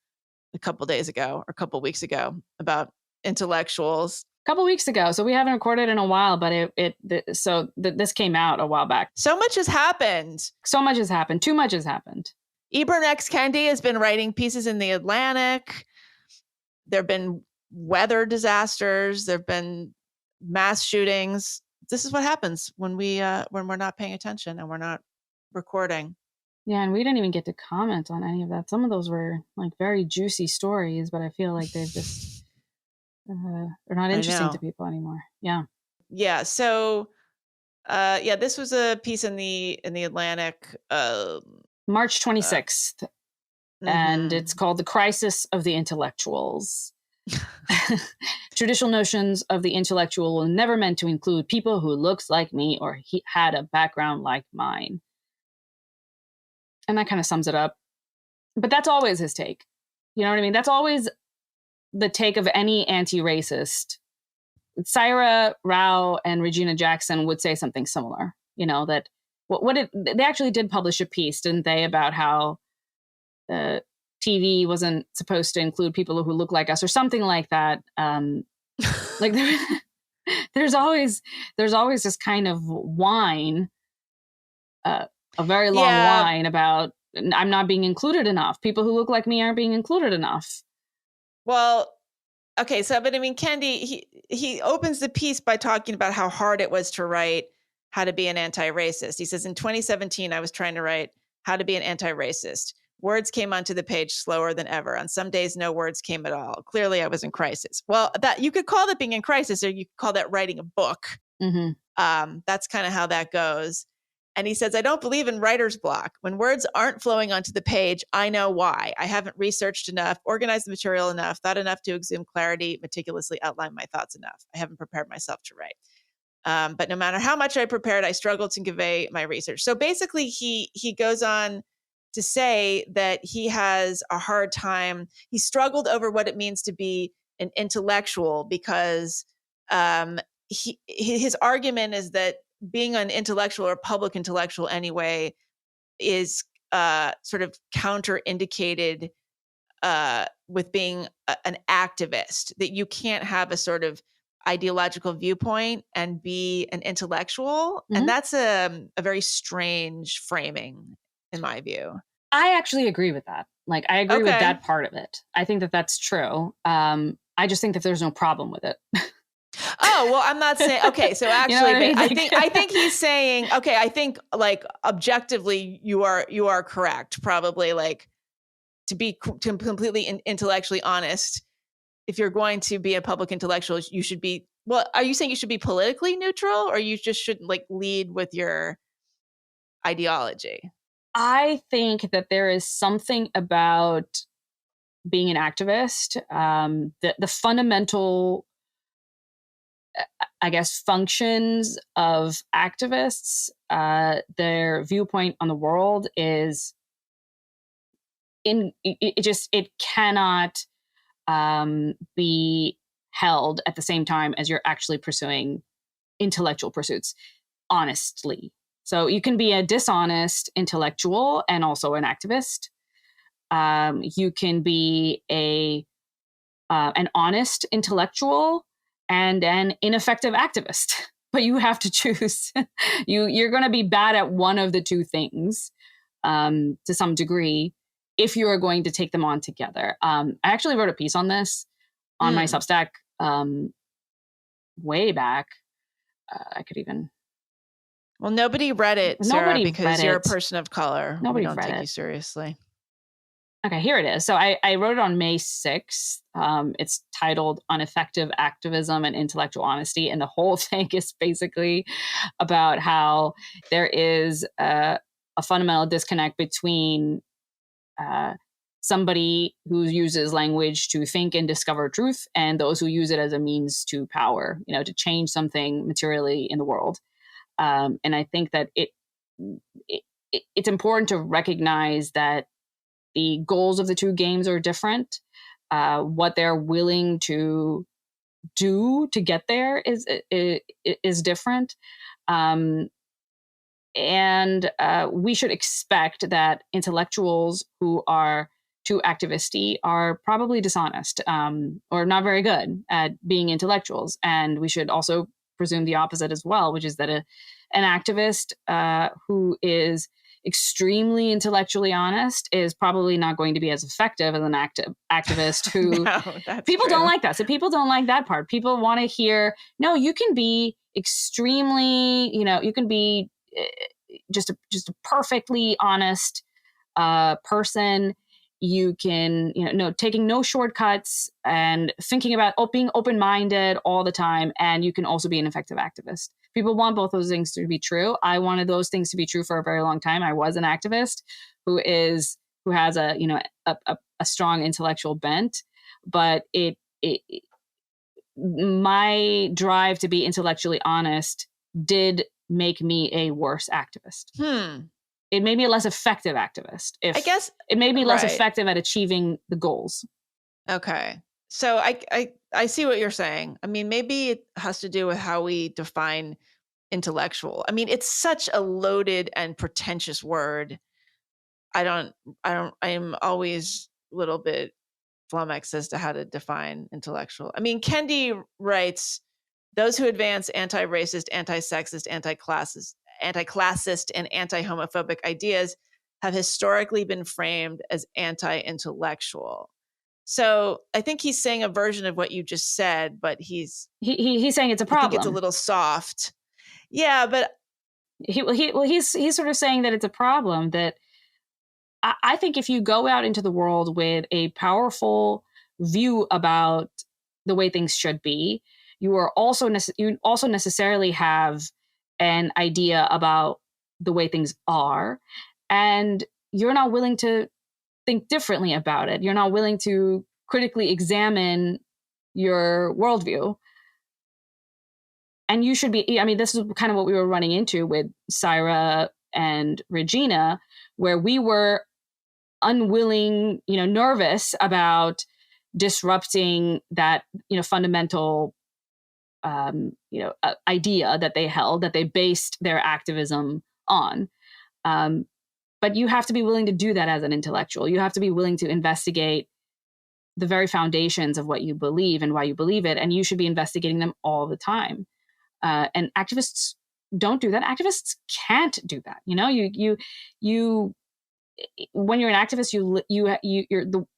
a couple days ago or a couple weeks ago about intellectuals. A couple weeks ago, so we haven't recorded in a while, but this came out a while back. So much has happened. Too much has happened. Ibram X. Kendi has been writing pieces in the Atlantic. There have been weather disasters. There have been mass shootings. This is what happens when we're not paying attention and we're not recording. Yeah, and we didn't even get to comment on any of that. Some of those were like very juicy stories, but I feel like they've just they're not interesting to people anymore. Yeah. Yeah. So, this was a piece in the Atlantic, March 26th, and it's called "The Crisis of the Intellectuals." Traditional notions of the intellectual were never meant to include people who looked like me or had a background like mine. And that kind of sums it up. But that's always his take. You know what I mean? That's always the take of any anti-racist. Saira Rao and Regina Jackson would say something similar. You know, that they actually did publish a piece, didn't they, about how TV wasn't supposed to include people who look like us or something like that. Like there's always this kind of whine, a very long whine about I'm not being included enough. People who look like me aren't being included enough. Well, okay, so but I mean, Kendi, he opens the piece by talking about how hard it was to write How to Be an Anti-Racist. He says, in 2017, I was trying to write How to Be an Anti-Racist. Words came onto the page slower than ever. On some days, no words came at all. Clearly, I was in crisis. Well, that you could call that being in crisis, or you could call that writing a book. That's kind of how that goes. And he says, I don't believe in writer's block. When words aren't flowing onto the page, I know why. I haven't researched enough, organized the material enough, thought enough to exhume clarity, meticulously outline my thoughts enough. I haven't prepared myself to write. But no matter how much I prepared, I struggled to convey my research. So basically, he goes on to say that he has a hard time. He struggled over what it means to be an intellectual because his argument is that being an intellectual or public intellectual anyway is sort of counterindicated with being an activist, that you can't have a sort of ideological viewpoint and be an intellectual. And that's a very strange framing in my view. I actually agree with that. Like, I agree with that part of it. I think that that's true. I just think that there's no problem with it. Oh, well, I'm not saying, okay, so actually, you know I think he's saying, okay, I think like objectively you are correct. Probably like to be completely intellectually honest, if you're going to be a public intellectual, you should be, well, are you saying you should be politically neutral or you just shouldn't like lead with your ideology? I think that there is something about being an activist, the fundamental, I guess, functions of activists, their viewpoint on the world is it cannot be held at the same time as you're actually pursuing intellectual pursuits honestly. So you can be a dishonest intellectual and also an activist. You can be an honest intellectual and an ineffective activist, but you have to choose. You're going to be bad at one of the two things to some degree if you are going to take them on together. I actually wrote a piece on this on my Substack way back. I could even... Well, nobody read it, Sarah, because you're a person of color. Nobody we don't read take it. You seriously. Okay, here it is. So I wrote it on May 6th. It's titled On Effective Activism and Intellectual Honesty. And the whole thing is basically about how there is a fundamental disconnect between somebody who uses language to think and discover truth and those who use it as a means to power, to change something materially in the world. And I think that it's important to recognize that the goals of the two games are different. What they're willing to do to get there is different. And we should expect that intellectuals who are too activisty are probably dishonest or not very good at being intellectuals. And we should also presume the opposite as well, which is that an activist who is extremely intellectually honest is probably not going to be as effective as an activist who people don't like that. So people don't like that part. People want to hear, no, you can be extremely, you can be just a perfectly honest person. You can, taking no shortcuts and thinking about being open-minded all the time. And you can also be an effective activist. People want both those things to be true. I wanted those things to be true for a very long time. I was an activist who has a strong intellectual bent, but my drive to be intellectually honest did make me a worse activist. It made me a less effective activist. I guess it made me less effective at achieving the goals. Okay. So I see what you're saying. I mean, maybe it has to do with how we define intellectual. I mean, it's such a loaded and pretentious word. I am always a little bit flummoxed as to how to define intellectual. I mean, Kendi writes, those who advance anti-racist, anti-sexist, anti-classist, and anti-homophobic ideas have historically been framed as anti-intellectual. So I think he's saying a version of what you just said, but he's saying it's a problem. I think it's a little soft. Yeah, but he's sort of saying that it's a problem, that I think if you go out into the world with a powerful view about the way things should be, you also necessarily have an idea about the way things are, and you're not willing to think differently about it. You're not willing to critically examine your worldview. And you should be, I mean, this is kind of what we were running into with Sarah and Regina, where we were unwilling, nervous about disrupting that, fundamental, idea that they held, that they based their activism on. But you have to be willing to do that as an intellectual. You have to be willing to investigate the very foundations of what you believe and why you believe it. And you should be investigating them all the time. And activists don't do that. Activists can't do that. You when you're an activist,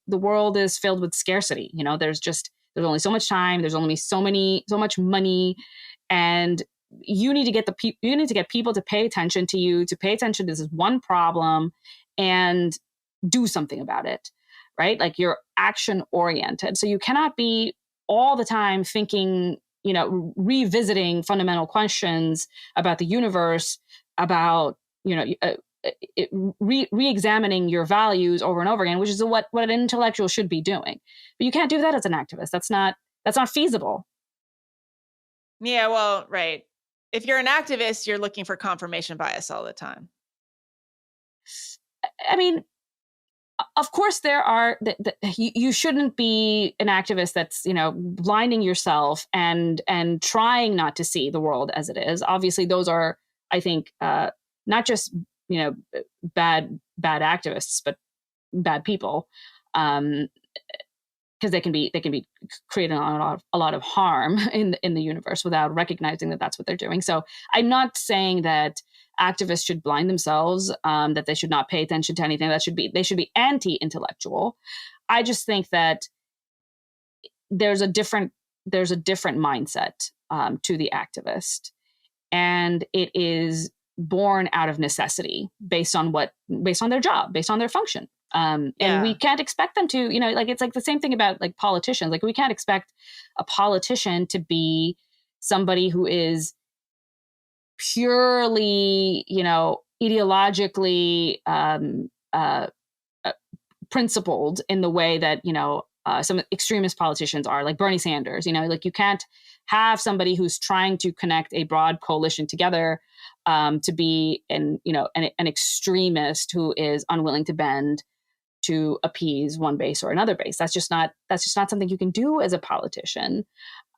the world is filled with scarcity. There's only so much time. There's only so much money, and you need to get people to pay attention to you, to pay attention to this one problem, and do something about it. Right? Like, you're action oriented. So you cannot be all the time thinking, revisiting fundamental questions about the universe, about, re-examining your values over and over again, which is what an intellectual should be doing. But you can't do that as an activist. That's not feasible. Yeah, well, right. If you're an activist, you're looking for confirmation bias all the time. I mean, of course, there are. You shouldn't be an activist that's blinding yourself and trying not to see the world as it is. Obviously, those are, I think, not just bad activists, but bad people, because they can be creating a lot of harm in the universe without recognizing that that's what they're doing. So I'm not saying that activists should blind themselves, that they should not pay attention to anything. They should be anti-intellectual. I just think that there's a different mindset to the activist, and it is born out of necessity, based on their job, based on their function. And we can't expect them to, it's like the same thing about like politicians. Like, we can't expect a politician to be somebody who is purely, ideologically principled in the way that, some extremist politicians are, like Bernie Sanders. Like, you can't have somebody who's trying to connect a broad coalition together to be an extremist who is unwilling to bend to appease one base or another base. That's just not something you can do as a politician.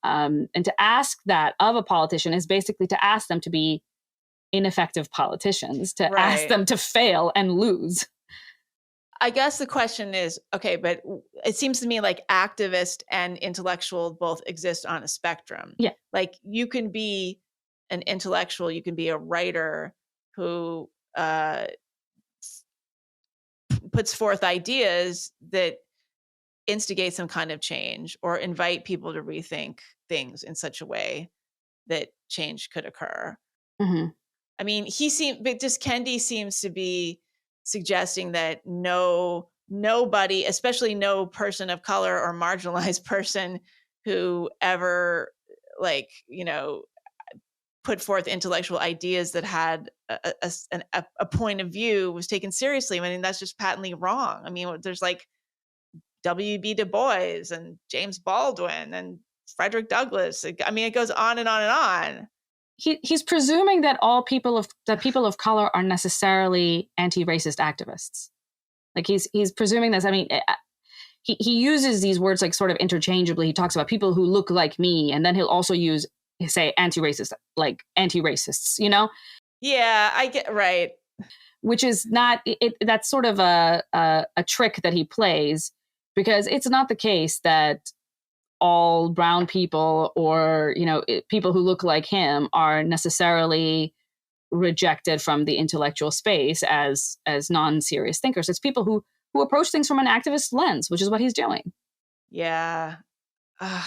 And to ask that of a politician is basically to ask them to be ineffective politicians, to ask them to fail and lose. I guess the question is, okay, but it seems to me like activist and intellectual both exist on a spectrum. Yeah. Like, you can be an intellectual, you can be a writer who puts forth ideas that instigate some kind of change or invite people to rethink things in such a way that change could occur. Mm-hmm. I mean, Kendi seems to be suggesting that nobody, especially no person of color or marginalized person who ever put forth intellectual ideas that had a point of view was taken seriously. I mean, that's just patently wrong. I mean, there's like W.B. Du Bois and James Baldwin and Frederick Douglass. I mean, it goes on and on and on. He's presuming that people of color are necessarily anti-racist activists. Like, he's presuming this. I mean, he uses these words like sort of interchangeably. He talks about people who look like me, and then he'll also say anti-racist, like anti-racists. Yeah, I get right. Which is not it. That's sort of a trick that he plays, because it's not the case that all brown people or people who look like him are necessarily rejected from the intellectual space as non-serious thinkers. It's people who approach things from an activist lens, which is what he's doing. Yeah. I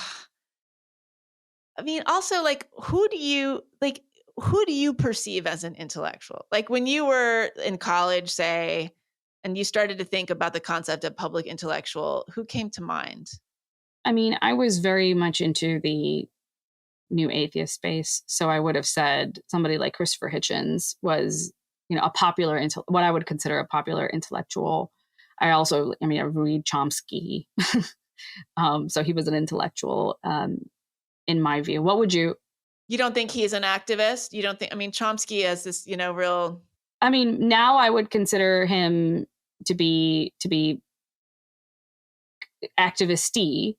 mean, also, like, who do you perceive as an intellectual? Like, when you were in college, say, and you started to think about the concept of public intellectual, who came to mind? I mean, I was very much into the new atheist space. So I would have said somebody like Christopher Hitchens was, a popular, what I would consider a popular intellectual. I read Chomsky. So he was an intellectual, in my view. What would you? You don't think he's an activist? You don't think, Chomsky has this, real. Now I would consider him to be activist-y.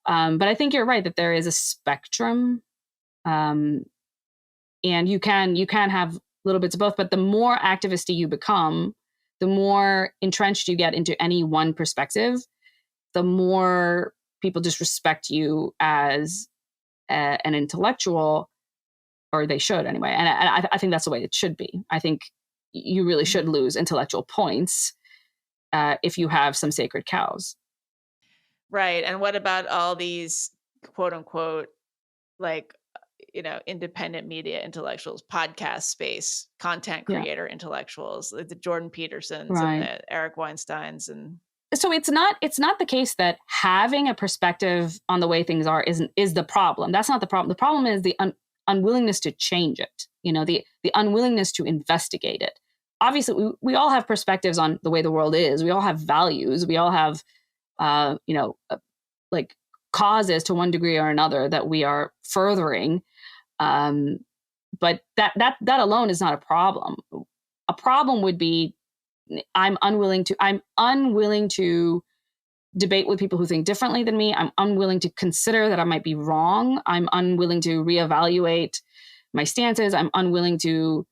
But I think you're right that there is a spectrum. And you can have little bits of both, but the more activist you become, the more entrenched you get into any one perspective, the more people just respect you as an intellectual, or they should anyway. And I think that's the way it should be. I think you really should lose intellectual points if you have some sacred cows. Right. And what about all these quote unquote, like, independent media intellectuals, podcast space, content creator intellectuals, like the Jordan Petersons and the Eric Weinsteins. And so it's not the case that having a perspective on the way things are is the problem. That's not the problem. The problem is the unwillingness to change it. The unwillingness to investigate it. Obviously, we all have perspectives on the way the world is. We all have values. We all have, like causes to one degree or another that we are furthering. But that alone is not a problem. A problem would be I'm unwilling to debate with people who think differently than me. I'm unwilling to consider that I might be wrong. I'm unwilling to reevaluate my stances. I'm unwilling to,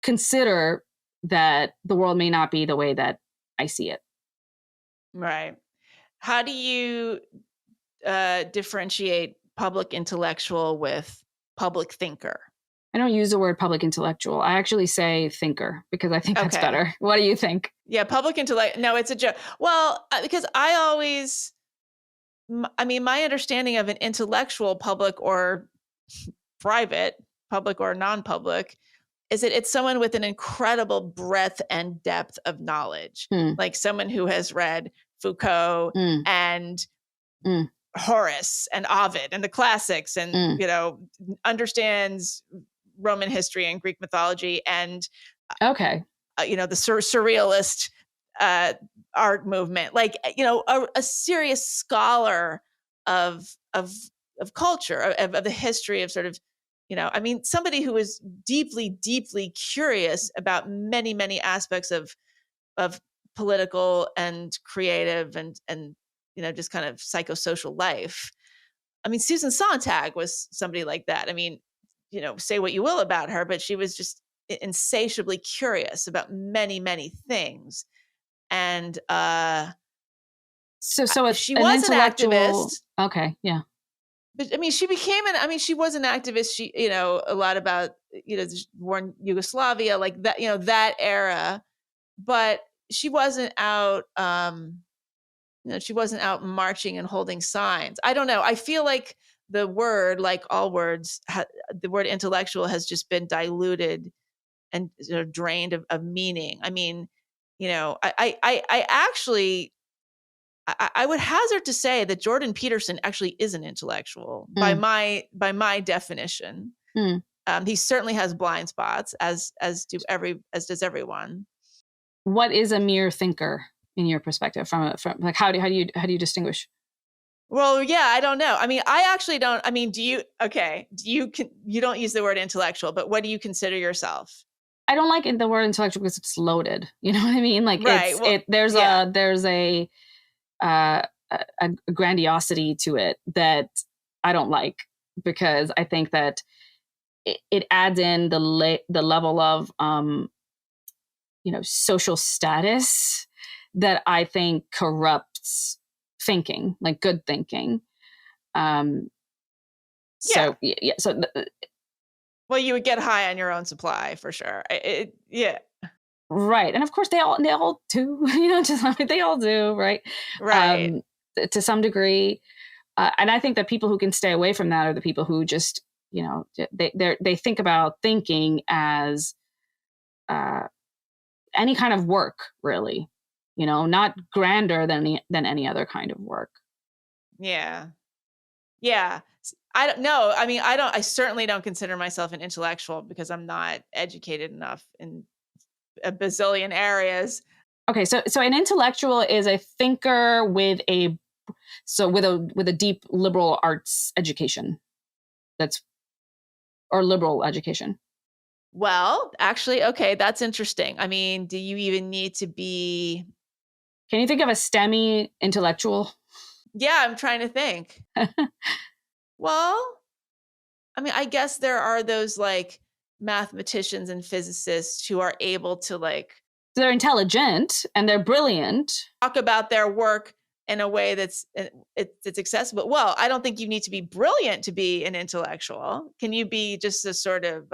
consider that the world may not be the way that I see it. Right. How do you differentiate public intellectual with public thinker? I don't use the word public intellectual. I actually say thinker because I think that's better. What do you think? Yeah, public intellect. No, it's a joke. Well, because my understanding of an intellectual, public or private, public or non-public, is that it's someone with an incredible breadth and depth of knowledge, like someone who has read Foucault and Horace and Ovid and the classics and, understands Roman history and Greek mythology and, the surrealist art movement, like, a serious scholar of culture, of the history of sort of, somebody who is deeply, deeply curious about many, many aspects of political and creative and just kind of psychosocial life. Susan Sontag was somebody like that. Say what you will about her, but she was just insatiably curious about many, many things. And so she was an activist. Okay, yeah. But she became she was an activist. She, a lot about, war in Yugoslavia, like that, that era, but she wasn't out, she wasn't out marching and holding signs. I don't know. I feel like the word, like all words, the word intellectual has just been diluted and sort of drained of meaning. I actually, I would hazard to say that Jordan Peterson actually is an intellectual by my definition. He certainly has blind spots, as does everyone. What is a mere thinker in your perspective? From like how do you distinguish? Well, yeah, I don't know. I actually don't. Do you? Okay, you don't use the word intellectual, but what do you consider yourself? I don't like the word intellectual because it's loaded. You know what I mean? Like right. There's a grandiosity to it that I don't like, because I think that it adds in the level of social status that I think corrupts thinking, like good thinking. So well, you would get high on your own supply for sure. Right, and of course they all do. They all do, right? Right. To some degree, and I think that people who can stay away from that are the people who just, they think about thinking as any kind of work, really, not grander than any other kind of work. Yeah. I don't know. I mean, I certainly don't consider myself an intellectual because I'm not educated enough in a bazillion areas. Okay, so an intellectual is a thinker with a deep liberal arts education, or liberal education. Well, actually, okay, that's interesting. I mean, do you even need to be? Can you think of a STEMmy intellectual? Yeah, I'm trying to think. Well, I mean, I guess there are those like mathematicians and physicists who are able to like they're intelligent and they're brilliant. Talk about their work in a way that's accessible. Well, I don't think you need to be brilliant to be an intellectual. Can you be just a sort of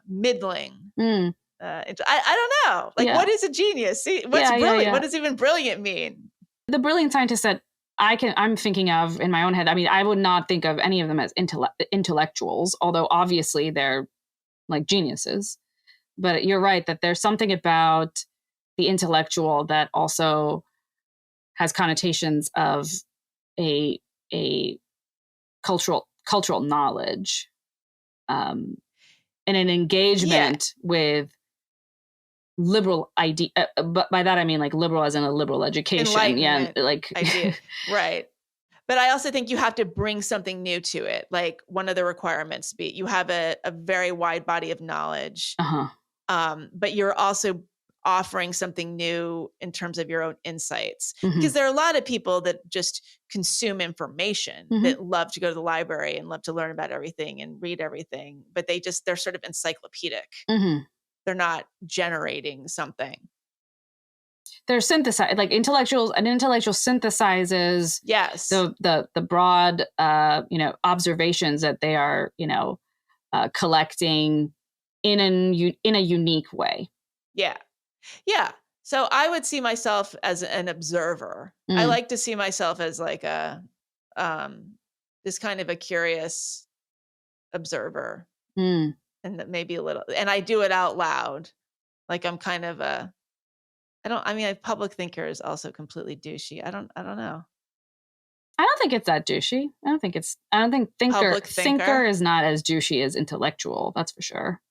middling? I don't know. Like, what is a genius? See, what's brilliant? Yeah. What does even brilliant mean? The brilliant scientists that I'm thinking of in my own head. I mean, I would not think of any of them as intellectuals, although obviously they're like geniuses. But you're right that there's something about the intellectual that also has connotations of a cultural knowledge, and an engagement with liberal idea. But by that I mean like liberal as in a liberal education. Yeah, like idea, right. But I also think you have to bring something new to it. Like one of the requirements be you have a very wide body of knowledge. But you're also offering something new in terms of your own insights. Because there are a lot of people that just consume information, that love to go to the library and love to learn about everything and read everything, but they're sort of encyclopedic. They're not generating something. They're synthesized, like an intellectual synthesizes the broad observations that they are collecting in a unique way. Yeah. So I would see myself as an observer. I like to see myself as like a this kind of a curious observer, and that maybe a little. And I do it out loud, like I'm kind of a. A public thinker is also completely douchey. I don't know. I don't think it's that douchey. I don't think thinker is not as douchey as intellectual. That's for sure.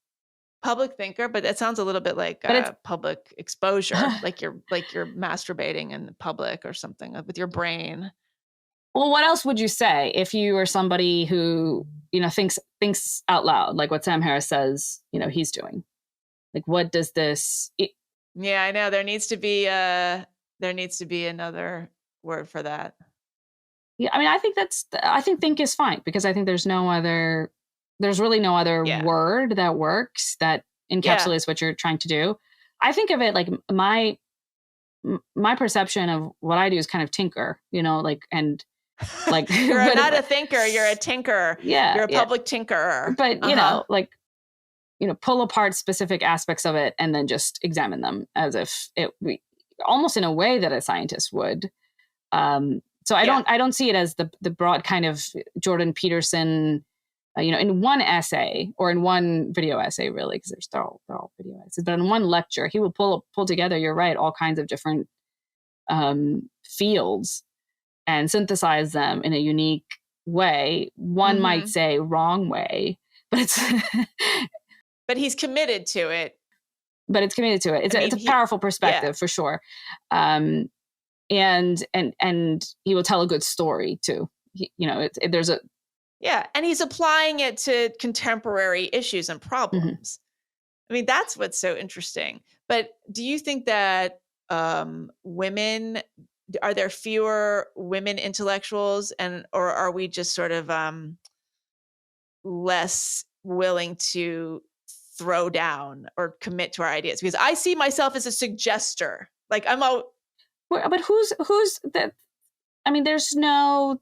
Public thinker, but it sounds a little bit like public exposure, like you're masturbating in public or something with your brain. Well, what else would you say if you were somebody who thinks out loud, like what Sam Harris says he's doing? Like, what does this? Yeah, I know there needs to be another word for that. Yeah, I mean, I think think is fine because I think there's really no other word that works that encapsulates what you're trying to do. I think of it like my perception of what I do is kind of tinker, and like you're not a thinker, you're a tinker. Yeah, you're a public tinkerer. But pull apart specific aspects of it and then just examine them as if almost in a way that a scientist would. So I don't see it as the broad kind of Jordan Peterson. In one essay or in one video essay, really, because they're all video essays. But in one lecture, he will pull together. You're right, all kinds of different fields and synthesize them in a unique way. One might say wrong way, but it's. But he's committed to it. It's a powerful perspective for sure, and he will tell a good story too. There's a. Yeah, and he's applying it to contemporary issues and problems. I mean, that's what's so interesting. But do you think that women, are there fewer women intellectuals, or are we just sort of less willing to throw down or commit to our ideas? Because I see myself as a suggester. Like but who's that? I mean, there's no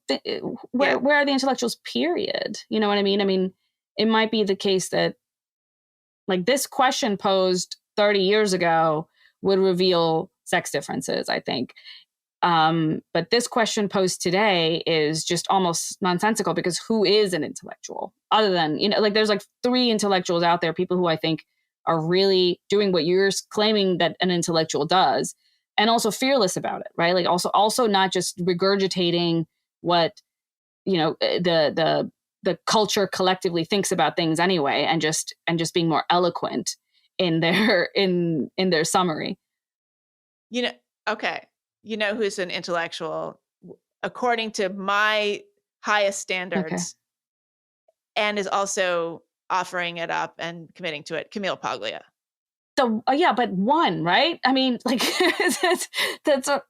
where are the intellectuals, period? You know what I mean? I mean, it might be the case that like this question posed 30 years ago would reveal sex differences, I think. But this question posed today is just almost nonsensical because who is an intellectual other than, like there's like 3 intellectuals out there, people who I think are really doing what you're claiming that an intellectual does, and also fearless about it, right? Like also not just regurgitating what, you know, the culture collectively thinks about things anyway, and just being more eloquent in their their summary. You know, okay. You know who's an intellectual according to my highest standards, and is also offering it up and committing to it? Camillepaglia. So yeah, but one, right? I mean, like that's a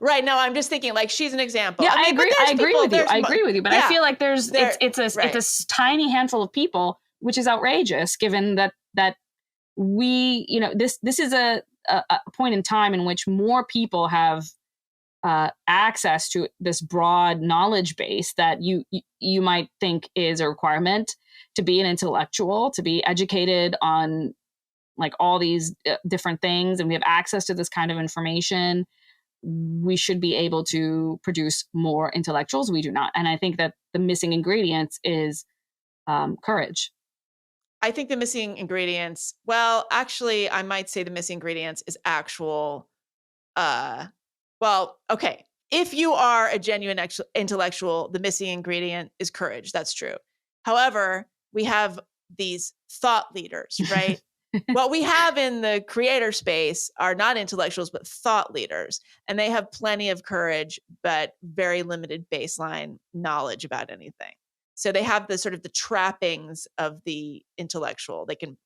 right. No, I'm just thinking like she's an example. Yeah, I mean, I agree. I agree with you. I agree with you. But yeah, I feel like it's a tiny handful of people, which is outrageous, given that we, you know, this is a point in time in which more people have access to this broad knowledge base that you might think is a requirement to be an intellectual, to be educated on like all these different things, and we have access to this kind of information. We should be able to produce more intellectuals. We do not. And I think that the missing ingredients is courage. I think the missing ingredients, well, actually, I might say the missing ingredients is actual, well, okay. If you are a genuine intellectual, the missing ingredient is courage. That's true. However, we have these thought leaders, right? What we have in the creator space are not intellectuals, but thought leaders. And they have plenty of courage, but very limited baseline knowledge about anything. So they have the sort of the trappings of the intellectual. They can,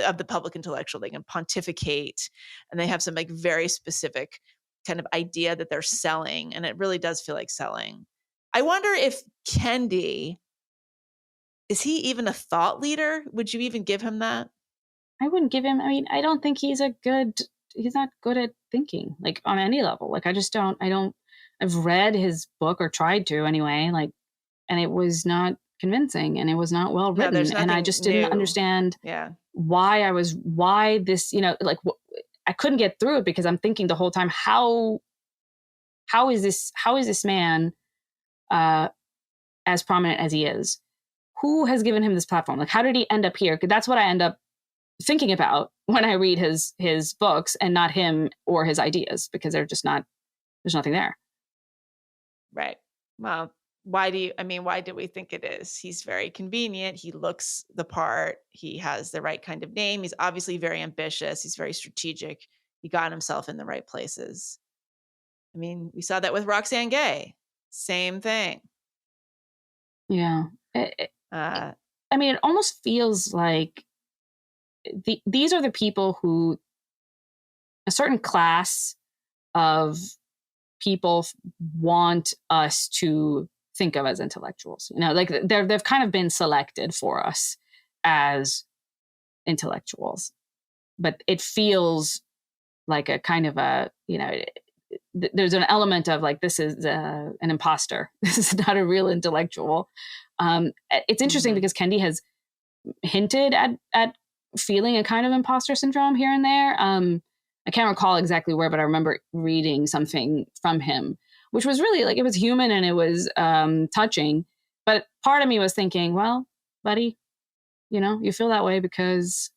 of the public intellectual, they can pontificate, and they have some like very specific kind of idea that they're selling. And it really does feel like selling. I wonder if Kendi, is he even a thought leader? Would you even give him that? I wouldn't give him, I mean, I don't think he's not good at thinking, like on any level. Like I've read his book, or tried to anyway, like, and it was not convincing, and it was not well written. And I just didn't understand why this, you know, like I couldn't get through it, because I'm thinking the whole time, how is this man as prominent as he is? Who has given him this platform? Like, how did he end up here? 'Cause that's what I end up thinking about when I read his books, and not him or his ideas, because they're just not, there's nothing there. Right. Well, why do we think it is? He's very convenient. He looks the part. He has the right kind of name. He's obviously very ambitious. He's very strategic. He got himself in the right places. I mean, we saw that with Roxane Gay. Same thing. Yeah. I mean, it almost feels like these are the people who, a certain class of people want us to think of as intellectuals. You know, like they've kind of been selected for us as intellectuals, but it feels like a kind of a, you know, there's an element of like, this is an imposter. This is not a real intellectual. It's interesting because Kendi has hinted at feeling a kind of imposter syndrome here and there. I can't recall exactly where, but I remember reading something from him, which was really like, it was human and it was touching. But part of me was thinking, well, buddy, you know, you feel that way because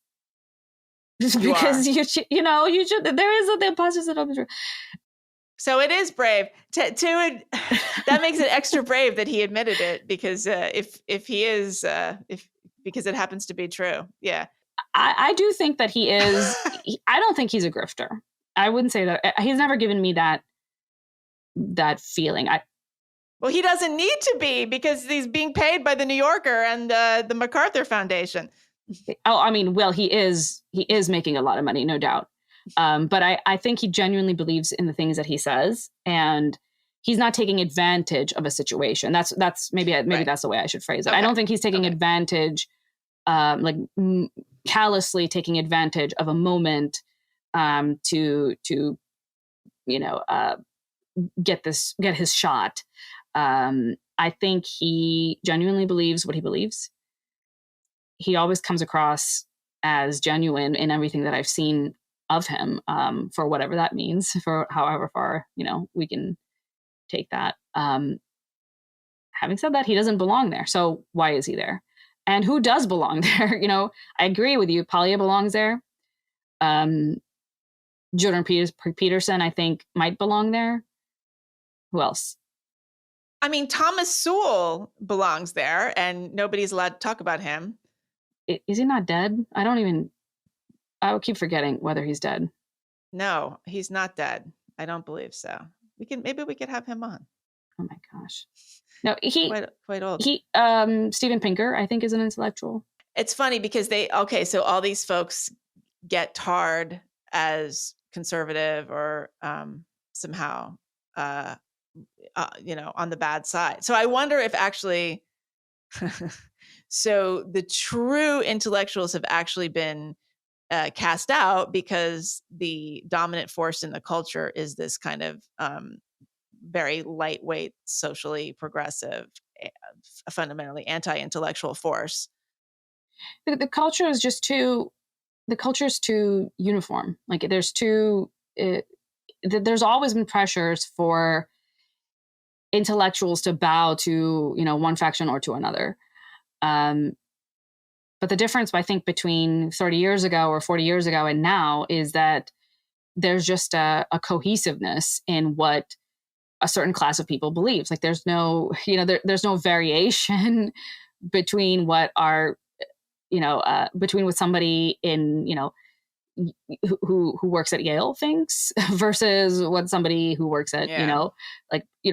you should, there is the imposter syndrome. So it is brave that makes it extra brave that he admitted it, because if he is because it happens to be true. Yeah. I do think that he is. I don't think he's a grifter. I wouldn't say that. He's never given me that feeling. Well, he doesn't need to be, because he's being paid by the New Yorker and the MacArthur Foundation. Oh, I mean, well, he is making a lot of money, no doubt. But I think he genuinely believes in the things that he says, and he's not taking advantage of a situation. That's maybe right. That's the way I should phrase it. Okay. I don't think he's taking advantage, callously taking advantage of a moment to get his shot. I think he genuinely believes what he believes. He always comes across as genuine in everything that I've seen of him, for whatever that means, for however far, we can take that. Having said that, he doesn't belong there. So why is he there? And who does belong there? I agree with you. Paglia belongs there. Jordan Peterson, I think, might belong there. Who else? I mean, Thomas Sowell belongs there, and nobody's allowed to talk about him. Is he not dead? I will keep forgetting whether he's dead. No, he's not dead. I don't believe so. Maybe we could have him on. Oh my gosh. No, he quite old. Steven Pinker, I think, is an intellectual. It's funny because so all these folks get tarred as conservative or somehow on the bad side. So I wonder if actually so the true intellectuals have actually been cast out because the dominant force in the culture is this kind of very lightweight, socially progressive, fundamentally anti-intellectual force. The culture is just too uniform. Like there's always been pressures for intellectuals to bow to, one faction or to another. But the difference, I think, between 30 years ago or 40 years ago and now is that there's just a cohesiveness in what a certain class of people believes. Like there's no, there's no variation between what are, between what somebody in, who works at Yale thinks versus what somebody who works at,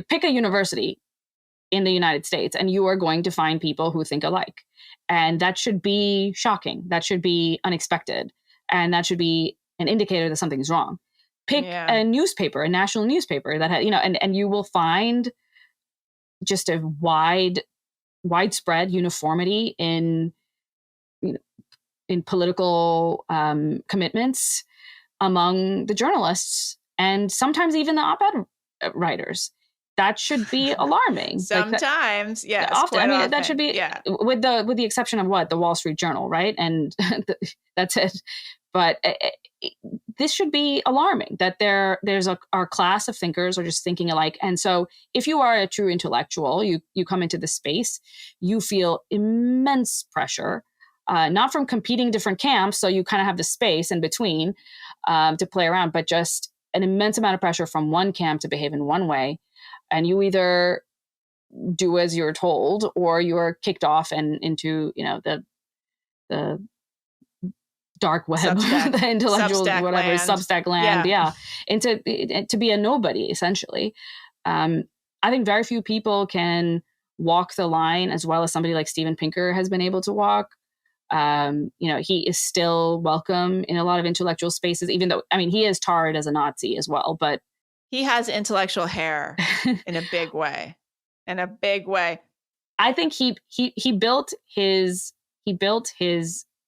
pick a university in the United States and you are going to find people who think alike. And that should be shocking. That should be unexpected. And that should be an indicator that something's wrong. Pick a newspaper, a national newspaper that had, and you will find just a widespread uniformity in political commitments among the journalists and sometimes even the op-ed writers. That should be alarming. Sometimes, yes. Often. That should be with the exception of the Wall Street Journal, right? And that's it. But this should be alarming that there's our class of thinkers are just thinking alike. And so if you are a true intellectual, you come into this space, you feel immense pressure, not from competing different camps. So you kind of have the space in between to play around, but just an immense amount of pressure from one camp to behave in one way. And you either do as you're told, or you are kicked off and into, the dark web, the intellectual, Substack whatever, land. Substack land, and to be a nobody, essentially. I think very few people can walk the line as well as somebody like Steven Pinker has been able to walk. He is still welcome in a lot of intellectual spaces, even though, he is tarred as a Nazi as well, but he has intellectual hair in a big way. I think he built his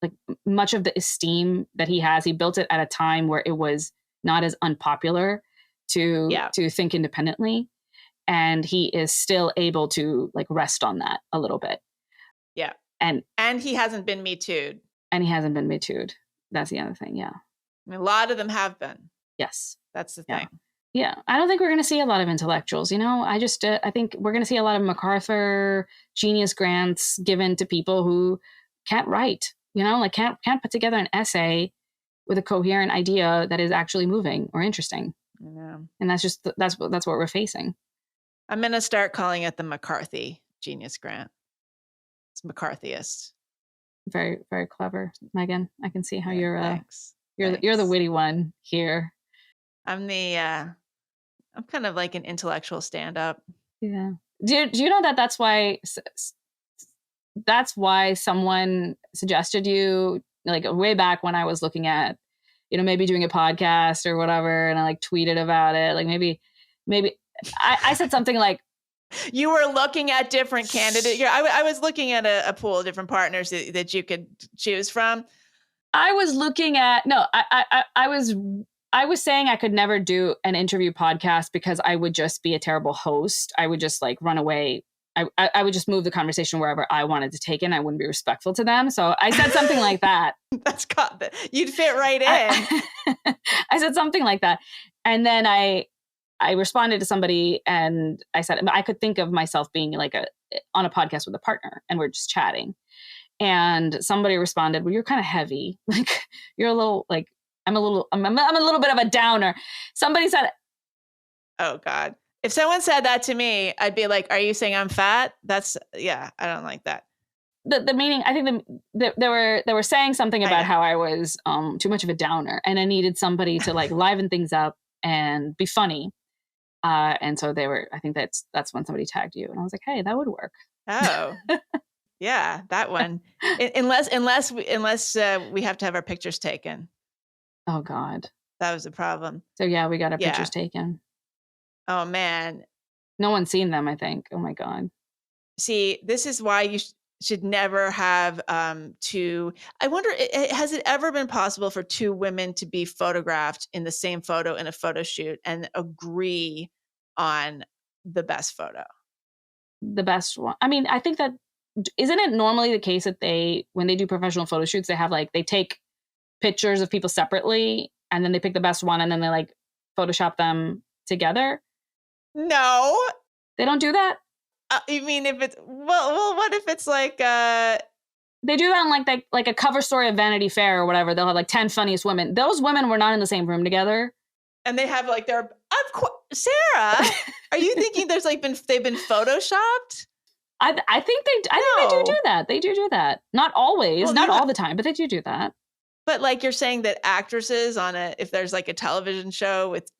like much of the esteem that he has. He built it at a time where it was not as unpopular to think independently, and he is still able to like rest on that a little bit. Yeah, and he hasn't been Me Too'd. That's the other thing. Yeah, a lot of them have been. Yes, that's the thing. Yeah, I don't think we're going to see a lot of intellectuals. I think we're going to see a lot of MacArthur Genius Grants given to people who can't write. Can't put together an essay with a coherent idea that is actually moving or interesting. Yeah. And that's what we're facing. I'm going to start calling it the McCarthy Genius Grant. It's McCarthyist. Very, very clever, Megan. I can see how you're thanks. You're the witty one here. I'm kind of like an intellectual stand-up. Yeah. Do you know that's why someone suggested you, like way back when I was looking at, maybe doing a podcast or whatever, and I like tweeted about it. Like maybe I said something like, you were looking at different candidates. I was looking at a pool of different partners that you could choose from. I was looking at, I was saying I could never do an interview podcast because I would just be a terrible host. I would just like run away. I would just move the conversation wherever I wanted to take it, and I wouldn't be respectful to them. So I said something like that. You'd fit right in. I said something like that. And then I responded to somebody and I said, I could think of myself being like on a podcast with a partner and we're just chatting. And somebody responded, well, you're kind of heavy. Like you're a little like I'm a little bit of a downer. Somebody said, oh God. If someone said that to me, I'd be like, are you saying I'm fat? I don't like that. The meaning, I think they were saying something about how I was too much of a downer and I needed somebody to like liven things up and be funny. And so I think that's when somebody tagged you and I was like, hey, that would work. Oh, yeah, that one. Unless we have to have our pictures taken. Oh God. That was the problem. So yeah, we got our pictures taken. Oh man. No one's seen them, I think. Oh my God. See, this is why you should never have two. I wonder, has it ever been possible for two women to be photographed in the same photo in a photo shoot and agree on the best photo? The best one. I mean, I think that, isn't it normally the case that when they do professional photo shoots, they have they take pictures of people separately and then they pick the best one and then they like Photoshop them together? No. They don't do that? You mean if it's well what if it's like they do that on like a cover story of Vanity Fair or whatever. They'll have like 10 funniest women. Those women were not in the same room together. And they have like of course, Sarah, are you thinking there's like they've been photoshopped? I think they do that. They do that. Not always, not all the time, but they do that. But like you're saying that actresses if there's like a television show with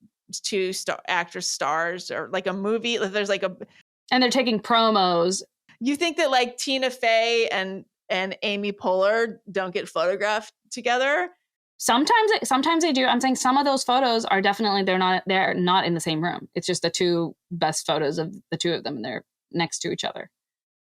two actress stars or like a movie, if there's like and they're taking promos. You think that like Tina Fey and Amy Poehler don't get photographed together? Sometimes they do. I'm saying some of those photos are definitely they're not in the same room. It's just the two best photos of the two of them and they're next to each other.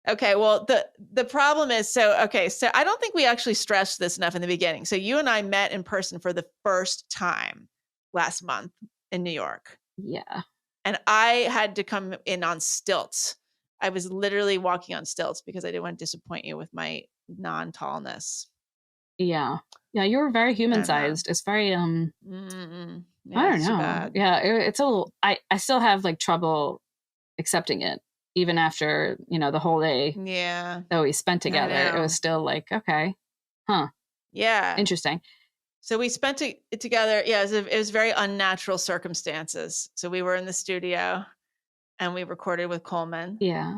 Okay, well the problem is so I don't think we actually stressed this enough in the beginning. So you and I met in person for the first time last month in New York. Yeah. And I had to come in on stilts. I was literally walking on stilts because I didn't want to disappoint you with my non-tallness. Yeah. Yeah, you were very human-sized. It's very, Yeah, I don't know. Yeah, it's a little, I still have like trouble accepting it, even after, the whole day that we spent together. It was still like, okay, huh. Yeah. Interesting. So we spent it together. Yeah, it was very unnatural circumstances. So we were in the studio and we recorded with Coleman. Yeah.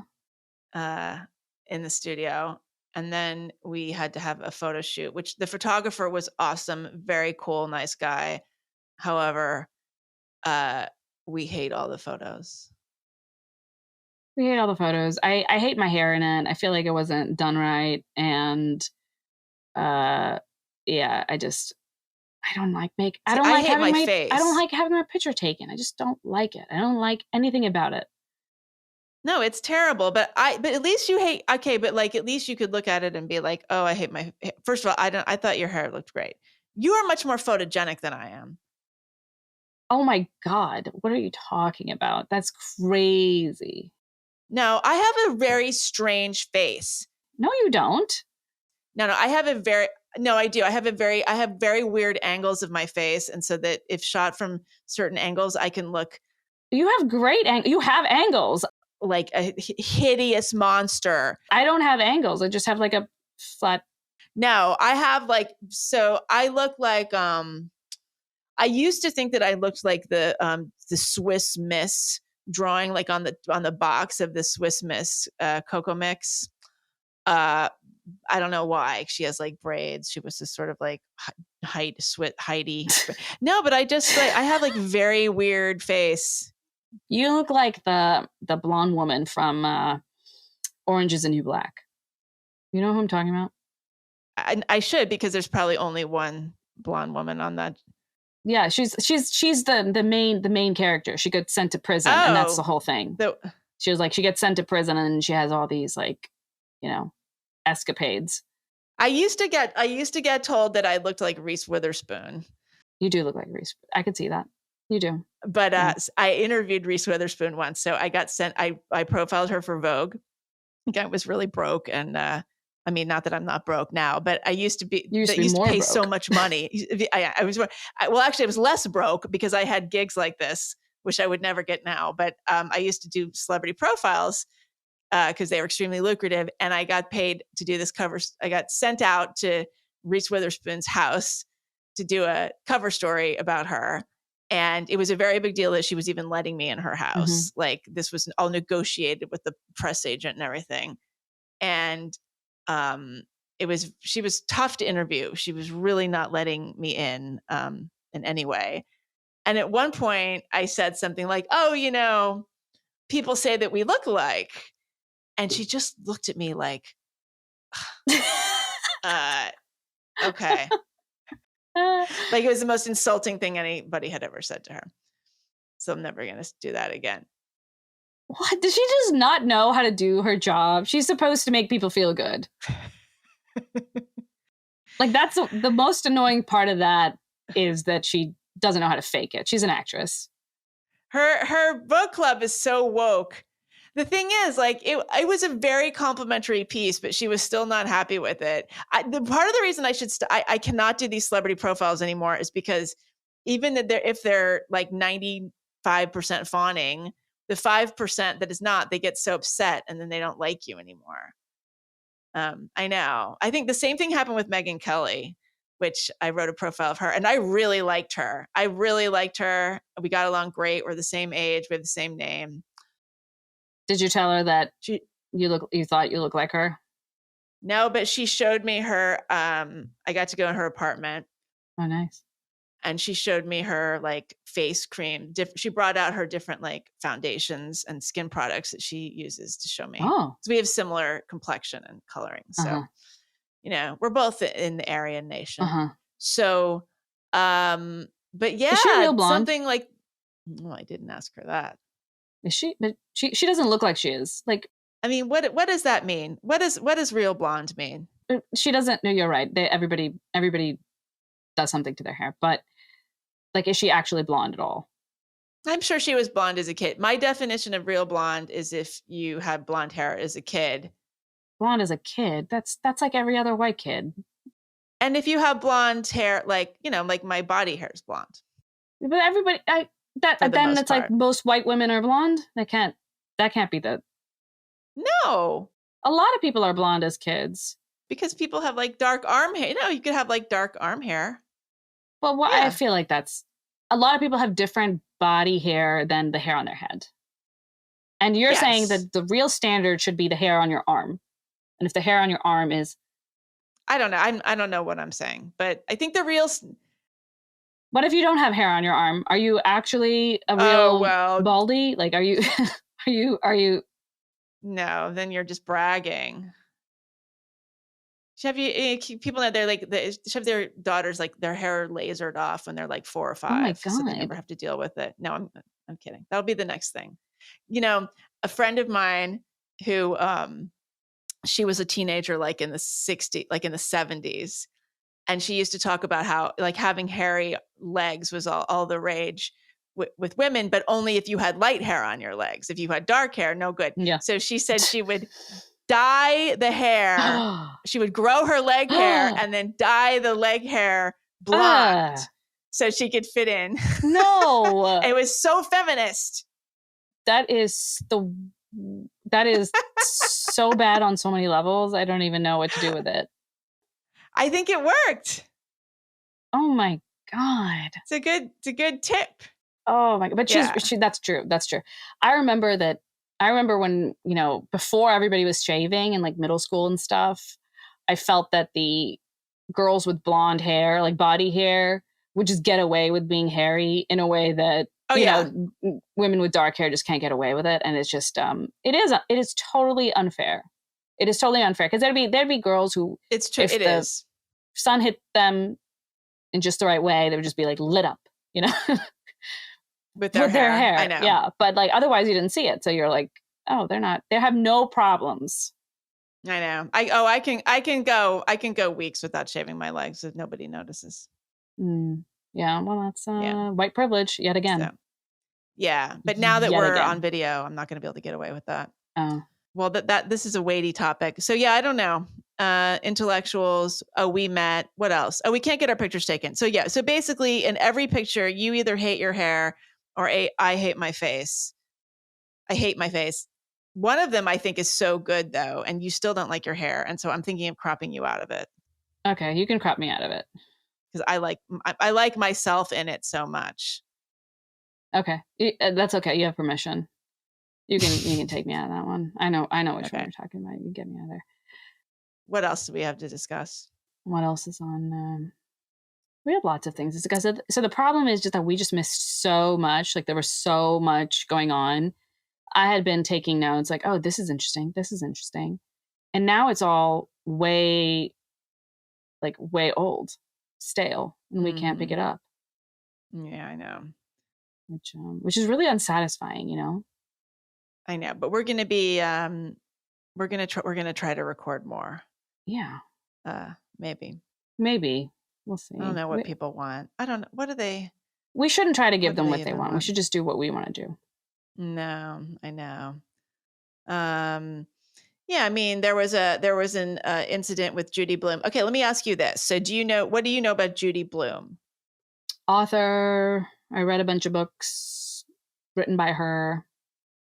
In the studio. And then we had to have a photo shoot, which the photographer was awesome. Very cool, nice guy. However, we hate all the photos. We hate all the photos. I hate my hair in it. I feel like it wasn't done right. And yeah, I don't like having my face. I don't like having my picture taken. I just don't like it. I don't like anything about it. No, it's terrible. But at least you hate. Okay, but like at least you could look at it and be like, oh, I hate my. First of all, I thought your hair looked great. You are much more photogenic than I am. Oh my God, what are you talking about? That's crazy. No, I have a very strange face. No, you don't. No, I have I do. I have very weird angles of my face. And so that if shot from certain angles, I can look. You have great you have angles. Like a hideous monster. I don't have angles. I just have like a flat. No, I have so I look like, I used to think that I looked like the Swiss Miss drawing like on the box of the Swiss Miss Cocoa Mix. I don't know why. She has like braids. She was this sort of like Heidi. No, but I have like very weird face. You look like the blonde woman from Orange is the New Black. You know who I'm talking about? I should, because there's probably only one blonde woman on that. Yeah, she's the main character. She gets sent to prison, and that's the whole thing. She gets sent to prison, and she has all these escapades. I used to get told that I looked like Reese Witherspoon. You do look like Reese. I could see that. You do. But I interviewed Reese Witherspoon once, so I got sent. I profiled her for Vogue. I was really broke, and I mean, not that I'm not broke now, but I used to be. You used to pay broke. So much money. I was less broke because I had gigs like this, which I would never get now. But I used to do celebrity profiles because they were extremely lucrative, and I got paid to do this cover. I got sent out to Reese Witherspoon's house to do a cover story about her. And it was a very big deal that she was even letting me in her house. Like this was all negotiated with the press agent and everything. And she was tough to interview. She was really not letting me in any way. And at one point I said something like, oh, you know, people say that we look alike. And she just looked at me like, okay. Like it was the most insulting thing anybody had ever said to her. So I'm never going to do that again. What? Does she just not know how to do her job? She's supposed to make people feel good. Like that's the most annoying part of that is that she doesn't know how to fake it. She's an actress. Her book club is so woke. The thing is, like, it was a very complimentary piece, but she was still not happy with it. The part of the reason I cannot do these celebrity profiles anymore is because even if they're like 95% fawning, the 5% that is not, they get so upset and then they don't like you anymore. I know. I think the same thing happened with Megyn Kelly, which I wrote a profile of her, and I really liked her. We got along great. We're the same age. We have the same name. Did you tell her that you thought you looked like her? No, but she showed me her. I got to go in her apartment. Oh, nice. And she showed me her like face cream. She brought out her different like foundations and skin products that she uses to show me. Oh, so we have similar complexion and coloring. So, you know, we're both in the Aryan nation. So, but yeah, is she real blonde? Something like. Well, I didn't ask her that. Is she? But she doesn't look like she is. Like, I mean, what does that mean? What does real blonde mean? She doesn't. No, you're right. Everybody does something to their hair, but like, is she actually blonde at all? I'm sure she was blonde as a kid. My definition of real blonde is if you had blonde hair as a kid. Blonde as a kid? That's like every other white kid. And if you have blonde hair, like, you know, like my body hair is blonde. But everybody, then it's like most white women are blonde. That can't be the. No. A lot of people are blonde as kids. Because people have like dark arm hair. You know, you could have like dark arm hair. Well, I feel like that's a lot of people have different body hair than the hair on their head. And you're saying that the real standard should be the hair on your arm. And if the hair on your arm is. I don't know. I don't know what I'm saying, but I think the real. What if you don't have hair on your arm? Are you actually a real baldy? Like, are you, are you? No, then you're just bragging. Have you people that they're like they have their daughters like their hair lasered off when they're like 4 or 5, oh my God. So they never have to deal with it. No, I'm kidding. That'll be the next thing. You know, a friend of mine who she was a teenager like in the 70s, and she used to talk about how like having hairy legs was all the rage with women, but only if you had light hair on your legs. If you had dark hair, no good. Yeah. So she said she would dye the hair. She would grow her leg hair and then dye the leg hair blonde so she could fit in. No. It was so feminist. That is so bad on so many levels. I don't even know what to do with it. I think it worked. Oh my God. It's a good tip. Oh my God. But that's true. That's true. I remember when, you know, before everybody was shaving in like middle school and stuff, I felt that the girls with blonde hair, like body hair, would just get away with being hairy in a way that, you know, women with dark hair just can't get away with it. And it's just, it is totally unfair. It is totally unfair because there'd be girls who, it's true. If the sun hit them in just the right way, they would just be like lit up, you know, with their hair. I know. Yeah. But like, otherwise you didn't see it. So you're like, oh, they have no problems. I know. I can go weeks without shaving my legs if nobody notices. Yeah. Well, that's white privilege yet again. So, yeah. But now that we're on video, I'm not going to be able to get away with that. Oh. Well, this is a weighty topic. So yeah, I don't know. Intellectuals. Oh, we met. What else? Oh, we can't get our pictures taken. So yeah. So basically in every picture, you either hate your hair or I hate my face. I hate my face. One of them I think is so good though, and you still don't like your hair. And so I'm thinking of cropping you out of it. Okay. You can crop me out of it. because I like myself in it so much. Okay, that's okay. You have permission. You can take me out of that one. I know which one you're talking about. You can get me out of there. What else do we have to discuss? What else is on? We have lots of things to discuss. So the problem is just that we just missed so much. Like there was so much going on. I had been taking notes like, oh, this is interesting. This is interesting. And now it's all way old, stale, and we can't pick it up. Yeah, I know. Which is really unsatisfying, you know? I know, but we're going to be, we're going to try to record more. Yeah. Maybe. We'll see. I don't know what people want. I don't know. What do they? We shouldn't try to give them what they want. We should just do what we want to do. No, I know. Yeah, I mean, there was an incident with Judy Blume. Okay, let me ask you this. So what do you know about Judy Blume? Author. I read a bunch of books written by her.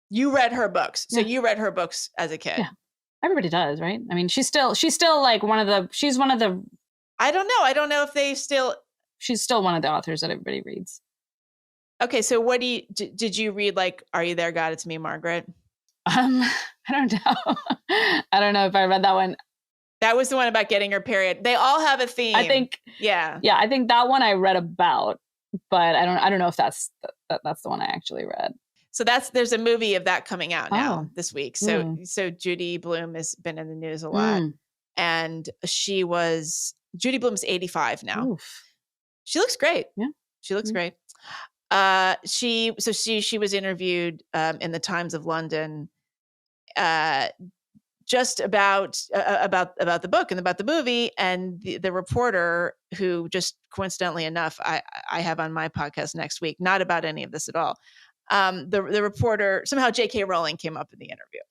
You read her books. So Yeah. you read her books as a kid. Yeah. Everybody does, right? I mean, she's still like she's one of the I don't know. I don't know if they still she's still one of the authors that everybody reads. Okay, so what did you read, like Are You There, God? It's Me, Margaret? I don't know. I don't know if I read that one. That was the one about getting her period. They all have a theme. I think. Yeah. Yeah, I think that one I read about, but I don't know if that's the one I actually read. So there's a movie of that coming out now this week. So Judy Blume has been in the news a lot, and Judy Blume's 85 now. Oof. She looks great. Yeah, she looks great. She was interviewed in the Times of London, just about the book and about the movie, and the reporter, who just coincidentally enough I have on my podcast next week, not about any of this at all. The reporter, somehow J.K. Rowling came up in the interview,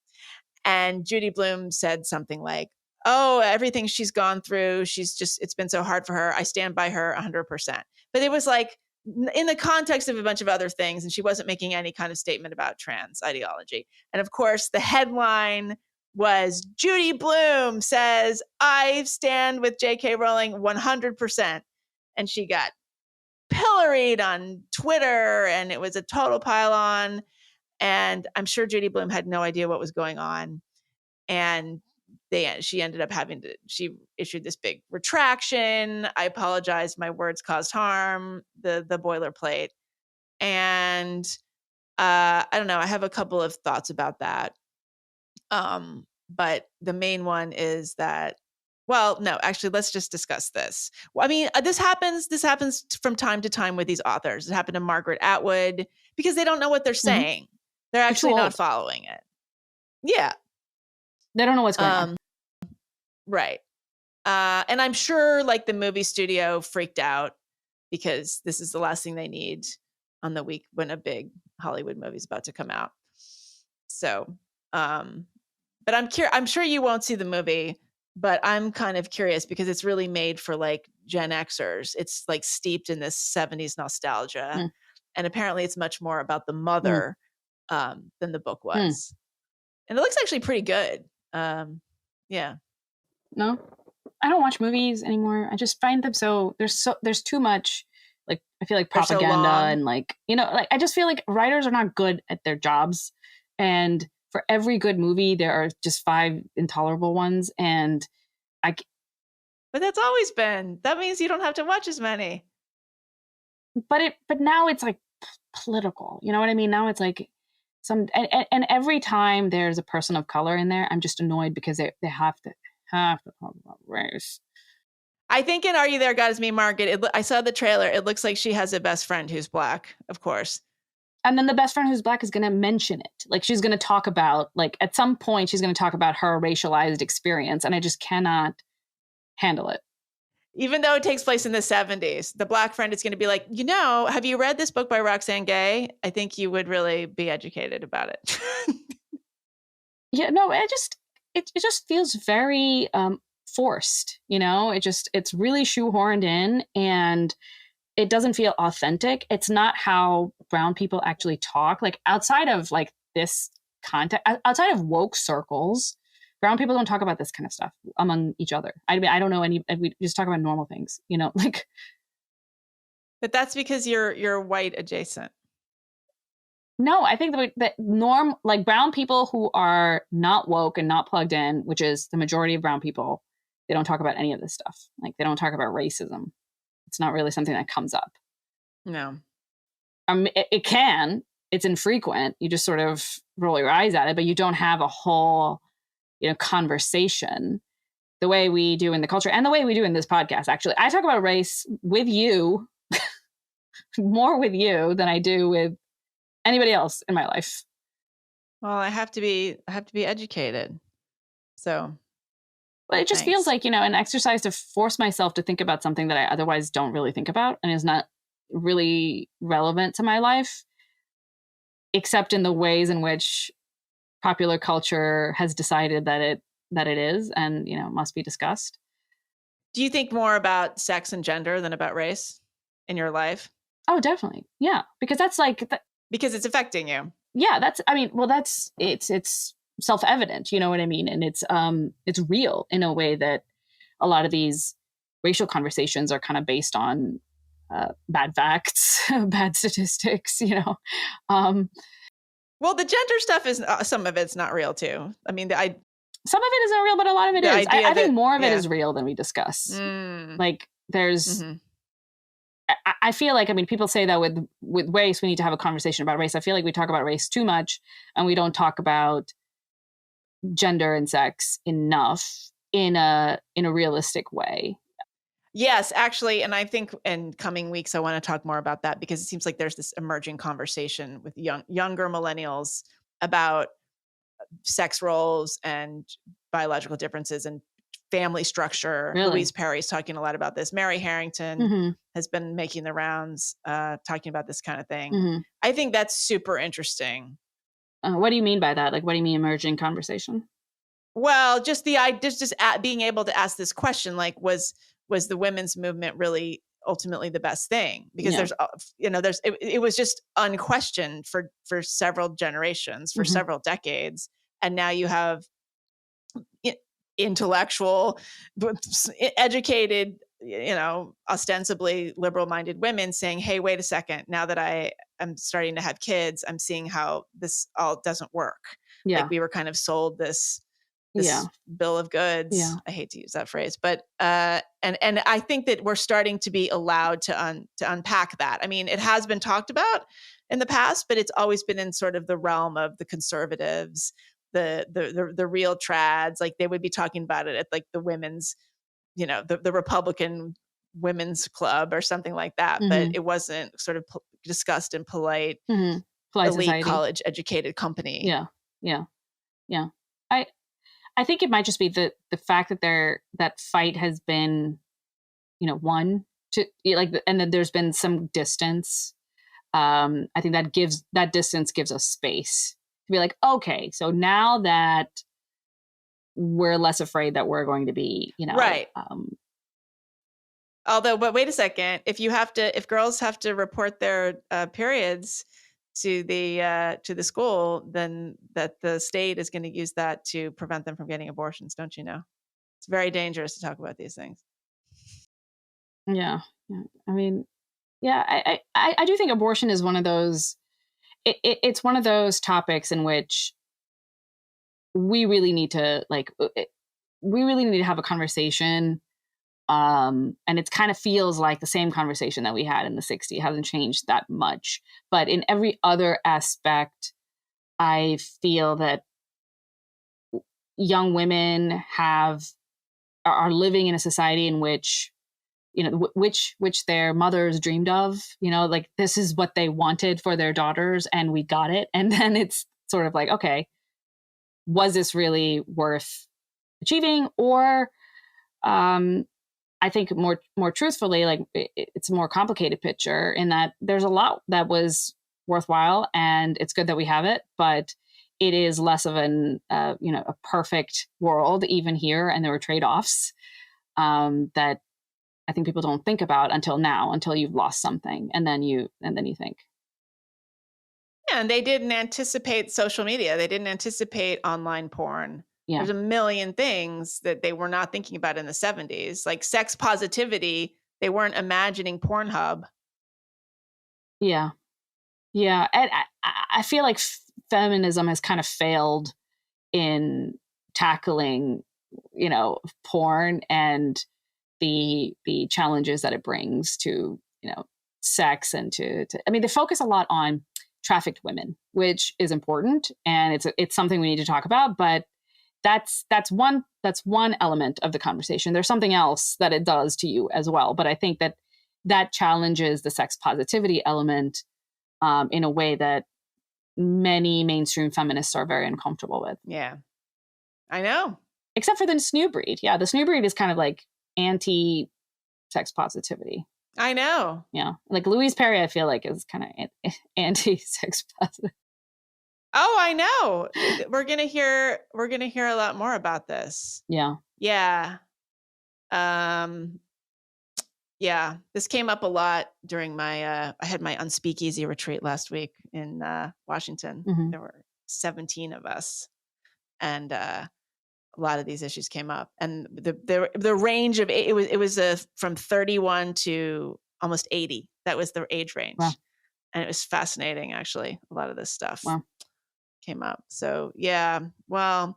and Judy Blume said something like, "Oh, everything she's gone through, it's been so hard for her. I stand by her 100%." But it was like in the context of a bunch of other things, and she wasn't making any kind of statement about trans ideology. And of course, the headline was Judy Blume says, "I stand with J.K. Rowling 100%." And she got pilloried on Twitter, and it was a total pile-on. And I'm sure Judy Blume had no idea what was going on. And she ended up she issued this big retraction. "I apologize. My words caused harm," the boilerplate. And I don't know. I have a couple of thoughts about that. But the main one is that, well, no, actually, let's just discuss this. I mean, this happens from time to time with these authors. It happened to Margaret Atwood, because they don't know what they're saying. They're actually not following it. Yeah. They don't know what's going on. Right. And I'm sure like the movie studio freaked out, because this is the last thing they need on the week when a big Hollywood movie is about to come out. So, but I'm sure you won't see the movie, but I'm kind of curious, because it's really made for like Gen Xers. It's like steeped in this 70s nostalgia. And apparently it's much more about the mother than the book was. And it looks actually pretty good. Yeah. No, I don't watch movies anymore. I just find them there's too much, like, I feel like propaganda and like, like, I just feel like writers are not good at their jobs. And for every good movie, there are just 5 intolerable ones. And but that's always been, that means you don't have to watch as many. But now it's like political. You know what I mean? Now it's like and every time there's a person of color in there, I'm just annoyed, because they have to talk about race. I think in Are You There, God? It's Me, Margaret, I saw the trailer. It looks like she has a best friend who's Black, of course. And then the best friend who's Black is going to mention it. Like, she's going to talk about, like, at some point, she's going to talk about her racialized experience. And I just cannot handle it. Even though it takes place in the 70s, the Black friend is going to be like, have you read this book by Roxane Gay? I think you would really be educated about it. Yeah, no, it just feels very forced, it's really shoehorned in, and it doesn't feel authentic. It's not how brown people actually talk. Like, outside of like this context, outside of woke circles, brown people don't talk about this kind of stuff among each other. I mean, I don't know we just talk about normal things, like But that's because you're white adjacent. No, I think that like brown people who are not woke and not plugged in, which is the majority of brown people, they don't talk about any of this stuff. Like they don't talk about racism. It's not really something that comes up. No. It can. It's infrequent. You just sort of roll your eyes at it, but you don't have a whole, conversation the way we do in the culture and the way we do in this podcast. Actually, I talk about race with you more with you than I do with anybody else in my life. Well, I have to be educated. So, but it just feels like, an exercise to force myself to think about something that I otherwise don't really think about and is not really relevant to my life, except in the ways in which popular culture has decided that it is and, must be discussed. Do you think more about sex and gender than about race in your life? Oh, definitely. Yeah. Because that's because it's affecting you. Yeah. It's self-evident, you know what I mean? And it's real in a way that a lot of these racial conversations are kind of based on bad facts, bad statistics, Well, the gender stuff is some of it's not real too. I mean, some of it isn't real, but a lot of it is. I think more of it is real than we discuss. Like there's, I feel like, people say that with race, we need to have a conversation about race. I feel like we talk about race too much and we don't talk about gender and sex enough in a realistic way. Yes, actually. And I think in coming weeks, I want to talk more about that because it seems like there's this emerging conversation with younger millennials about sex roles and biological differences and family structure. Really? Louise Perry's talking a lot about this. Mary Harrington has been making the rounds, talking about this kind of thing. I think that's super interesting. What do you mean by that? Like, what do you mean emerging conversation? Well, just being able to ask this question, like, was the women's movement really ultimately the best thing? Because it was just unquestioned for several generations, for several decades. And now you have intellectual, educated, ostensibly liberal-minded women saying, hey, wait a second, now that I am starting to have kids, I'm seeing how this all doesn't work. Yeah. Like we were kind of sold this bill of goods. Yeah. I hate to use that phrase, but and I think that we're starting to be allowed to unpack that. I mean, it has been talked about in the past, but it's always been in sort of the realm of the conservatives, the real trads. Like they would be talking about it at like the women's, the Republican women's club or something like that. But it wasn't sort of discussed in polite elite society. College educated company. Yeah. I think it might just be the fact that that fight has been, won to and then there's been some distance. I think that distance gives us space to be like, okay, so now that we're less afraid that we're going to be, right. But wait a second, if girls have to report their periods to the school, then that the state is going to use that to prevent them from getting abortions. Don't you know? It's very dangerous to talk about these things. Yeah. I mean, I do think abortion is one of those, it's one of those topics in which we really need to have a conversation. And it kind of feels like the same conversation that we had in the 60s. It hasn't changed that much. But in every other aspect, I feel that young women are living in a society in which, which their mothers dreamed of, like this is what they wanted for their daughters and we got it. And then it's sort of like, okay, was this really worth achieving? Or, I think more truthfully, like it's a more complicated picture in that there's a lot that was worthwhile and it's good that we have it, but it is less of a perfect world even here. And there were trade-offs that I think people don't think about until you've lost something. And then you think. Yeah. And they didn't anticipate social media. They didn't anticipate online porn. Yeah. There's a million things that they were not thinking about in the 70s, like sex positivity. They weren't imagining Pornhub. Yeah. Yeah. And I feel like feminism has kind of failed in tackling, porn and the challenges that it brings to, sex and to I mean, they focus a lot on trafficked women, which is important, and it's something we need to talk about, but that's one element of the conversation. There's something else that it does to you as well, but I think that challenges the sex positivity element in a way that many mainstream feminists are very uncomfortable with. Yeah, I know. Except for the snoo breed. Yeah, the snoo breed is kind of like anti-sex positivity. I know. Yeah, like Louise Perry, I feel like is kind of anti-sex positive. Oh, I know. We're gonna hear a lot more about this. Yeah. Yeah. Yeah. This came up a lot during my I had my unspeakeasy retreat last week in Washington. Mhm. There were 17 of us, and a lot of these issues came up, and the range of it was from 31 to almost 80. That was the age range. Wow. And it was fascinating, actually. A lot of this stuff Wow. came up. So yeah, well,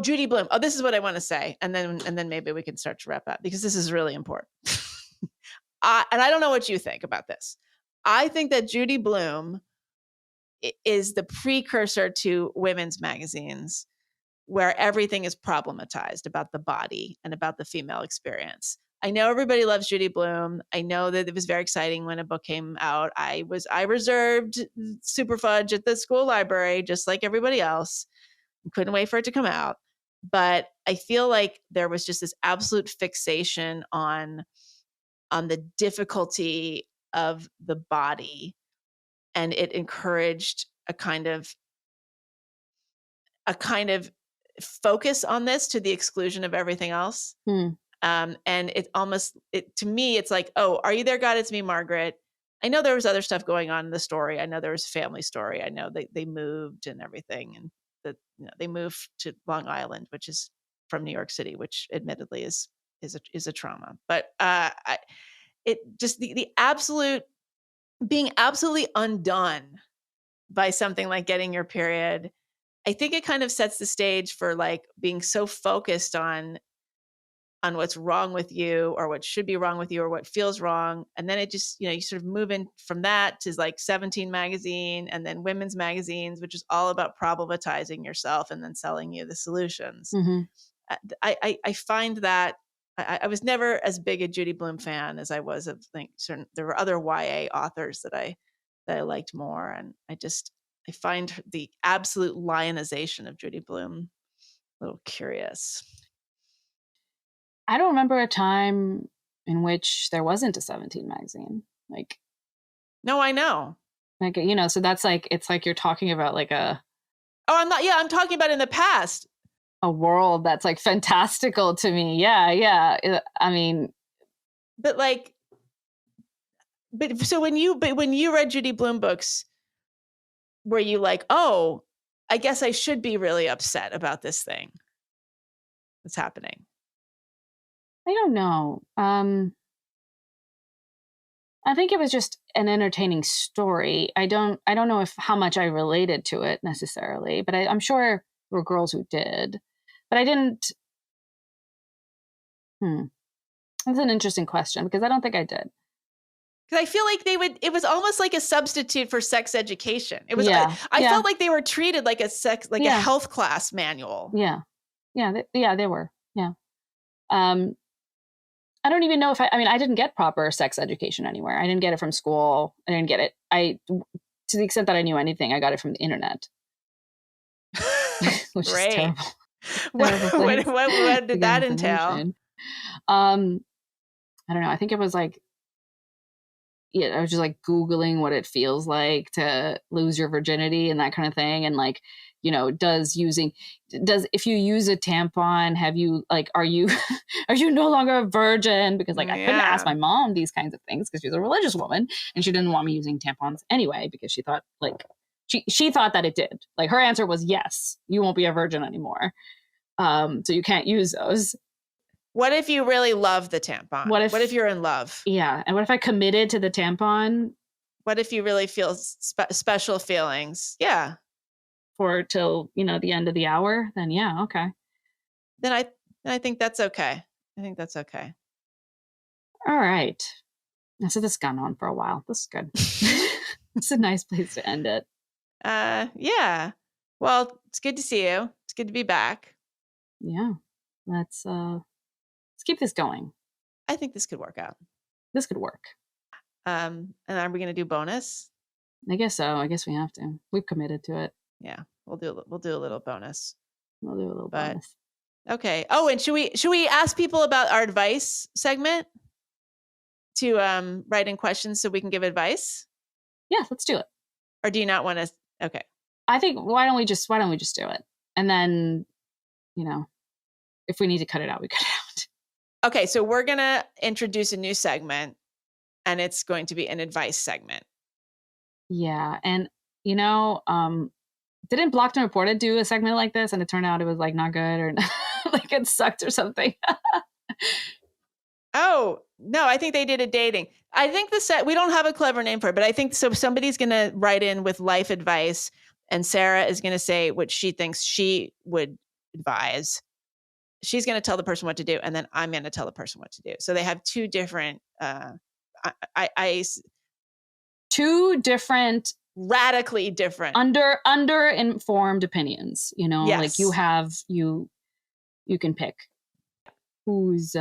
Judy Blume. Oh, this is what I want to say, and then maybe we can start to wrap up, because this is really important. And I don't know what you think about this. I think that Judy Blume is the precursor to women's magazines, where everything is problematized about the body and about the female experience. I know everybody loves Judy Blume. I know that it was very exciting when a book came out. I reserved Super Fudge at the school library, just like everybody else. Couldn't wait for it to come out. But I feel like there was just this absolute fixation on the difficulty of the body, and it encouraged a kind of focus on this to the exclusion of everything else. And to me, it's like, oh, are you there, God? It's me, Margaret. I know there was other stuff going on in the story. I know there was a family story. I know they moved and everything, and that they moved to Long Island, which is from New York City, which admittedly is a trauma. But it just the absolute being absolutely undone by something like getting your period. I think it kind of sets the stage for like being so focused on what's wrong with you, or what should be wrong with you, or what feels wrong. And then it just, you sort of move in from that to like 17 magazine, and then women's magazines, which is all about problematizing yourself and then selling you the solutions. Mm-hmm. I find that I was never as big a Judy Blume fan as I was of there were other YA authors that I liked more. And I find the absolute lionization of Judy Blume a little curious. I don't remember a time in which there wasn't a 17 magazine. Like, no, I know. Like, so that's like, it's like you're talking about like I'm talking about in the past. A world that's like fantastical to me. Yeah. I mean, so when you read Judy Blume books, were you like, oh, I guess I should be really upset about this thing that's happening? I don't know. I think it was just an entertaining story. I don't know how much I related to it necessarily, but I'm sure there were girls who did. But I didn't. That's an interesting question, because I don't think I did. Because I feel like it was almost like a substitute for sex education. It was. Yeah. I felt like they were treated like a health class manual. Yeah. They were. Yeah. I don't even know if I didn't get proper sex education anywhere. I didn't get it from school. I didn't get it. To the extent that I knew anything, I got it from the internet. Which is terrible. What did that entail? I don't know. I think it was like, I was just like Googling what it feels like to lose your virginity and that kind of thing. And like, if you use a tampon, are you no longer a virgin? Because like, I couldn't ask my mom these kinds of things because she's a religious woman and she didn't want me using tampons anyway, because she thought like, she thought that it did. Like, her answer was, yes, you won't be a virgin anymore. So you can't use those. What if you really love the tampon? What if you're in love? Yeah. And what if I committed to the tampon? What if you really feel special feelings? Yeah. For till, the end of the hour? Then yeah, okay. Then I think that's okay. I think that's okay. All right. So this has gone on for a while. This is good. It's a nice place to end it. Yeah. Well, it's good to see you. It's good to be back. Yeah. Let's keep this going. I think this could work out. This could work. And are we going to do bonus? I guess so. I guess we have to. We've committed to it. Yeah, we'll do a little bonus. We'll do a little bonus. Okay. Oh, and should we ask people about our advice segment to write in questions so we can give advice? Yeah, let's do it. Or do you not want to? Okay. I think why don't we just do it? And then, if we need to cut it out, we cut it out. Okay, so we're going to introduce a new segment, and it's going to be an advice segment. Yeah, and didn't Blocked and Reported do a segment like this, and it turned out it was like not good or like it sucked or something? Oh no, I think they did a dating. I think we don't have a clever name for it, but I think so. Somebody's going to write in with life advice, and Sarah is going to say what she thinks she would advise. She's going to tell the person what to do, and then I'm going to tell the person what to do. So they have two different, two different, radically different, under informed opinions. Yes. Like you can pick whose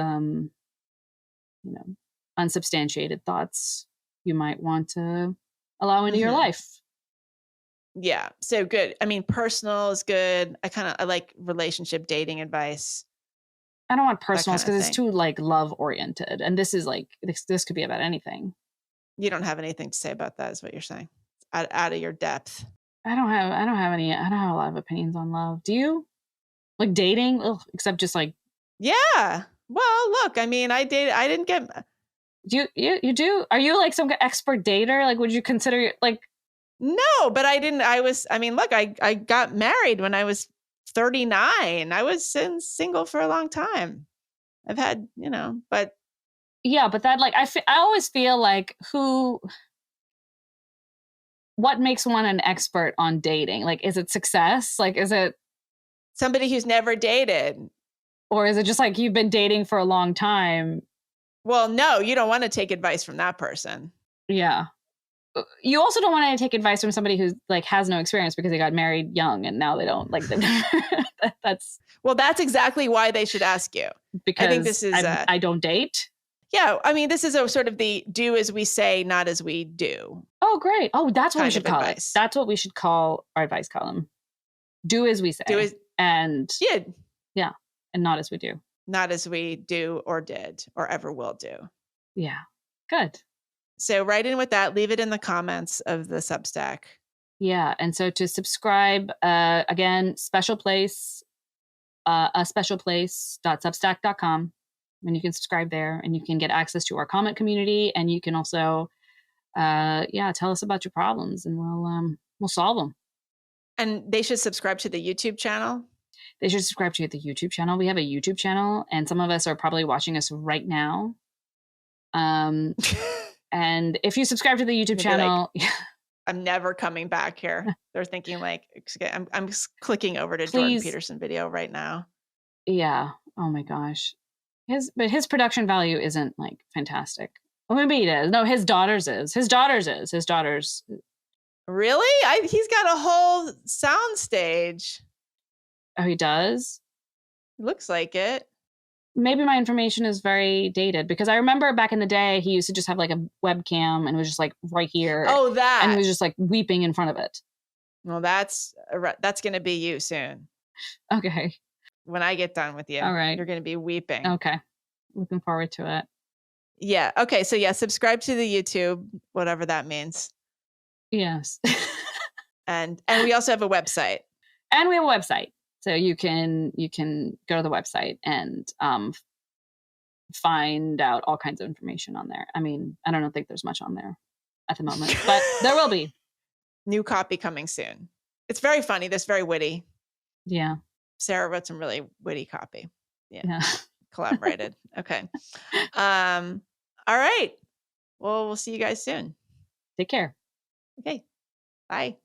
unsubstantiated thoughts you might want to allow into your life. Yeah. So good. I mean, personal is good. I like relationship dating advice. I don't want personals because it's too like love oriented. And this is like, this could be about anything. You don't have anything to say about that is what you're saying. Out of your depth. I don't have a lot of opinions on love. Do you? Like dating? Ugh, except just like. Yeah. Well, look, I mean, I didn't get. You do? Are you like some expert dater? Like, would you consider like. No, but I didn't. Look, I got married when I was 39. I was single for a long time. I've had, but. Yeah, but that like, I always feel like what makes one an expert on dating? Like, is it success? Like, is it. Somebody who's never dated? Or is it just like you've been dating for a long time? Well, no, you don't want to take advice from that person. Yeah. You also don't want to take advice from somebody who like has no experience because they got married young and now they don't like that's exactly why they should ask you. Because I think this is I don't date. Yeah, I mean, this is a sort of the do as we say, not as we do. Oh, great. Oh, that's what we should call advice. It. That's what we should call our advice column. Do as we say. And yeah, and not as we do. Not as we do or did or ever will do. Yeah, good. So write in with that. Leave it in the comments of the Substack. Yeah, and so to subscribe, again, Special Place, aspecialplace.substack.com. And you can subscribe there and you can get access to our comment community. And you can also, tell us about your problems and we'll solve them. And they should subscribe to the YouTube channel. They should subscribe to the YouTube channel. We have a YouTube channel and some of us are probably watching us right now. And if you subscribe to the YouTube channel, I'm never coming back here. They're thinking like, I'm just clicking over to Jordan Peterson video right now. Yeah. Oh my gosh. His production value isn't like fantastic. Well, maybe it is. No, his daughter's is. His daughter's. Really? He's got a whole sound stage. Oh, he does? Looks like it. Maybe my information is very dated because I remember back in the day, he used to just have like a webcam and it was just like right here. Oh, that. And he was just like weeping in front of it. Well, that's going to be you soon. Okay. When I get done with you, all right, you're going to be weeping. Okay. Looking forward to it. Yeah. Okay. So yeah, subscribe to the YouTube, whatever that means. Yes. and we also have a website. And we have a website. So you can go to the website and find out all kinds of information on there. I mean, I don't think there's much on there at the moment, but there will be. New copy coming soon. It's very funny. This very witty. Yeah. Sarah wrote some really witty copy. Yeah. collaborated. Okay. All right. Well, we'll see you guys soon. Take care. Okay. Bye.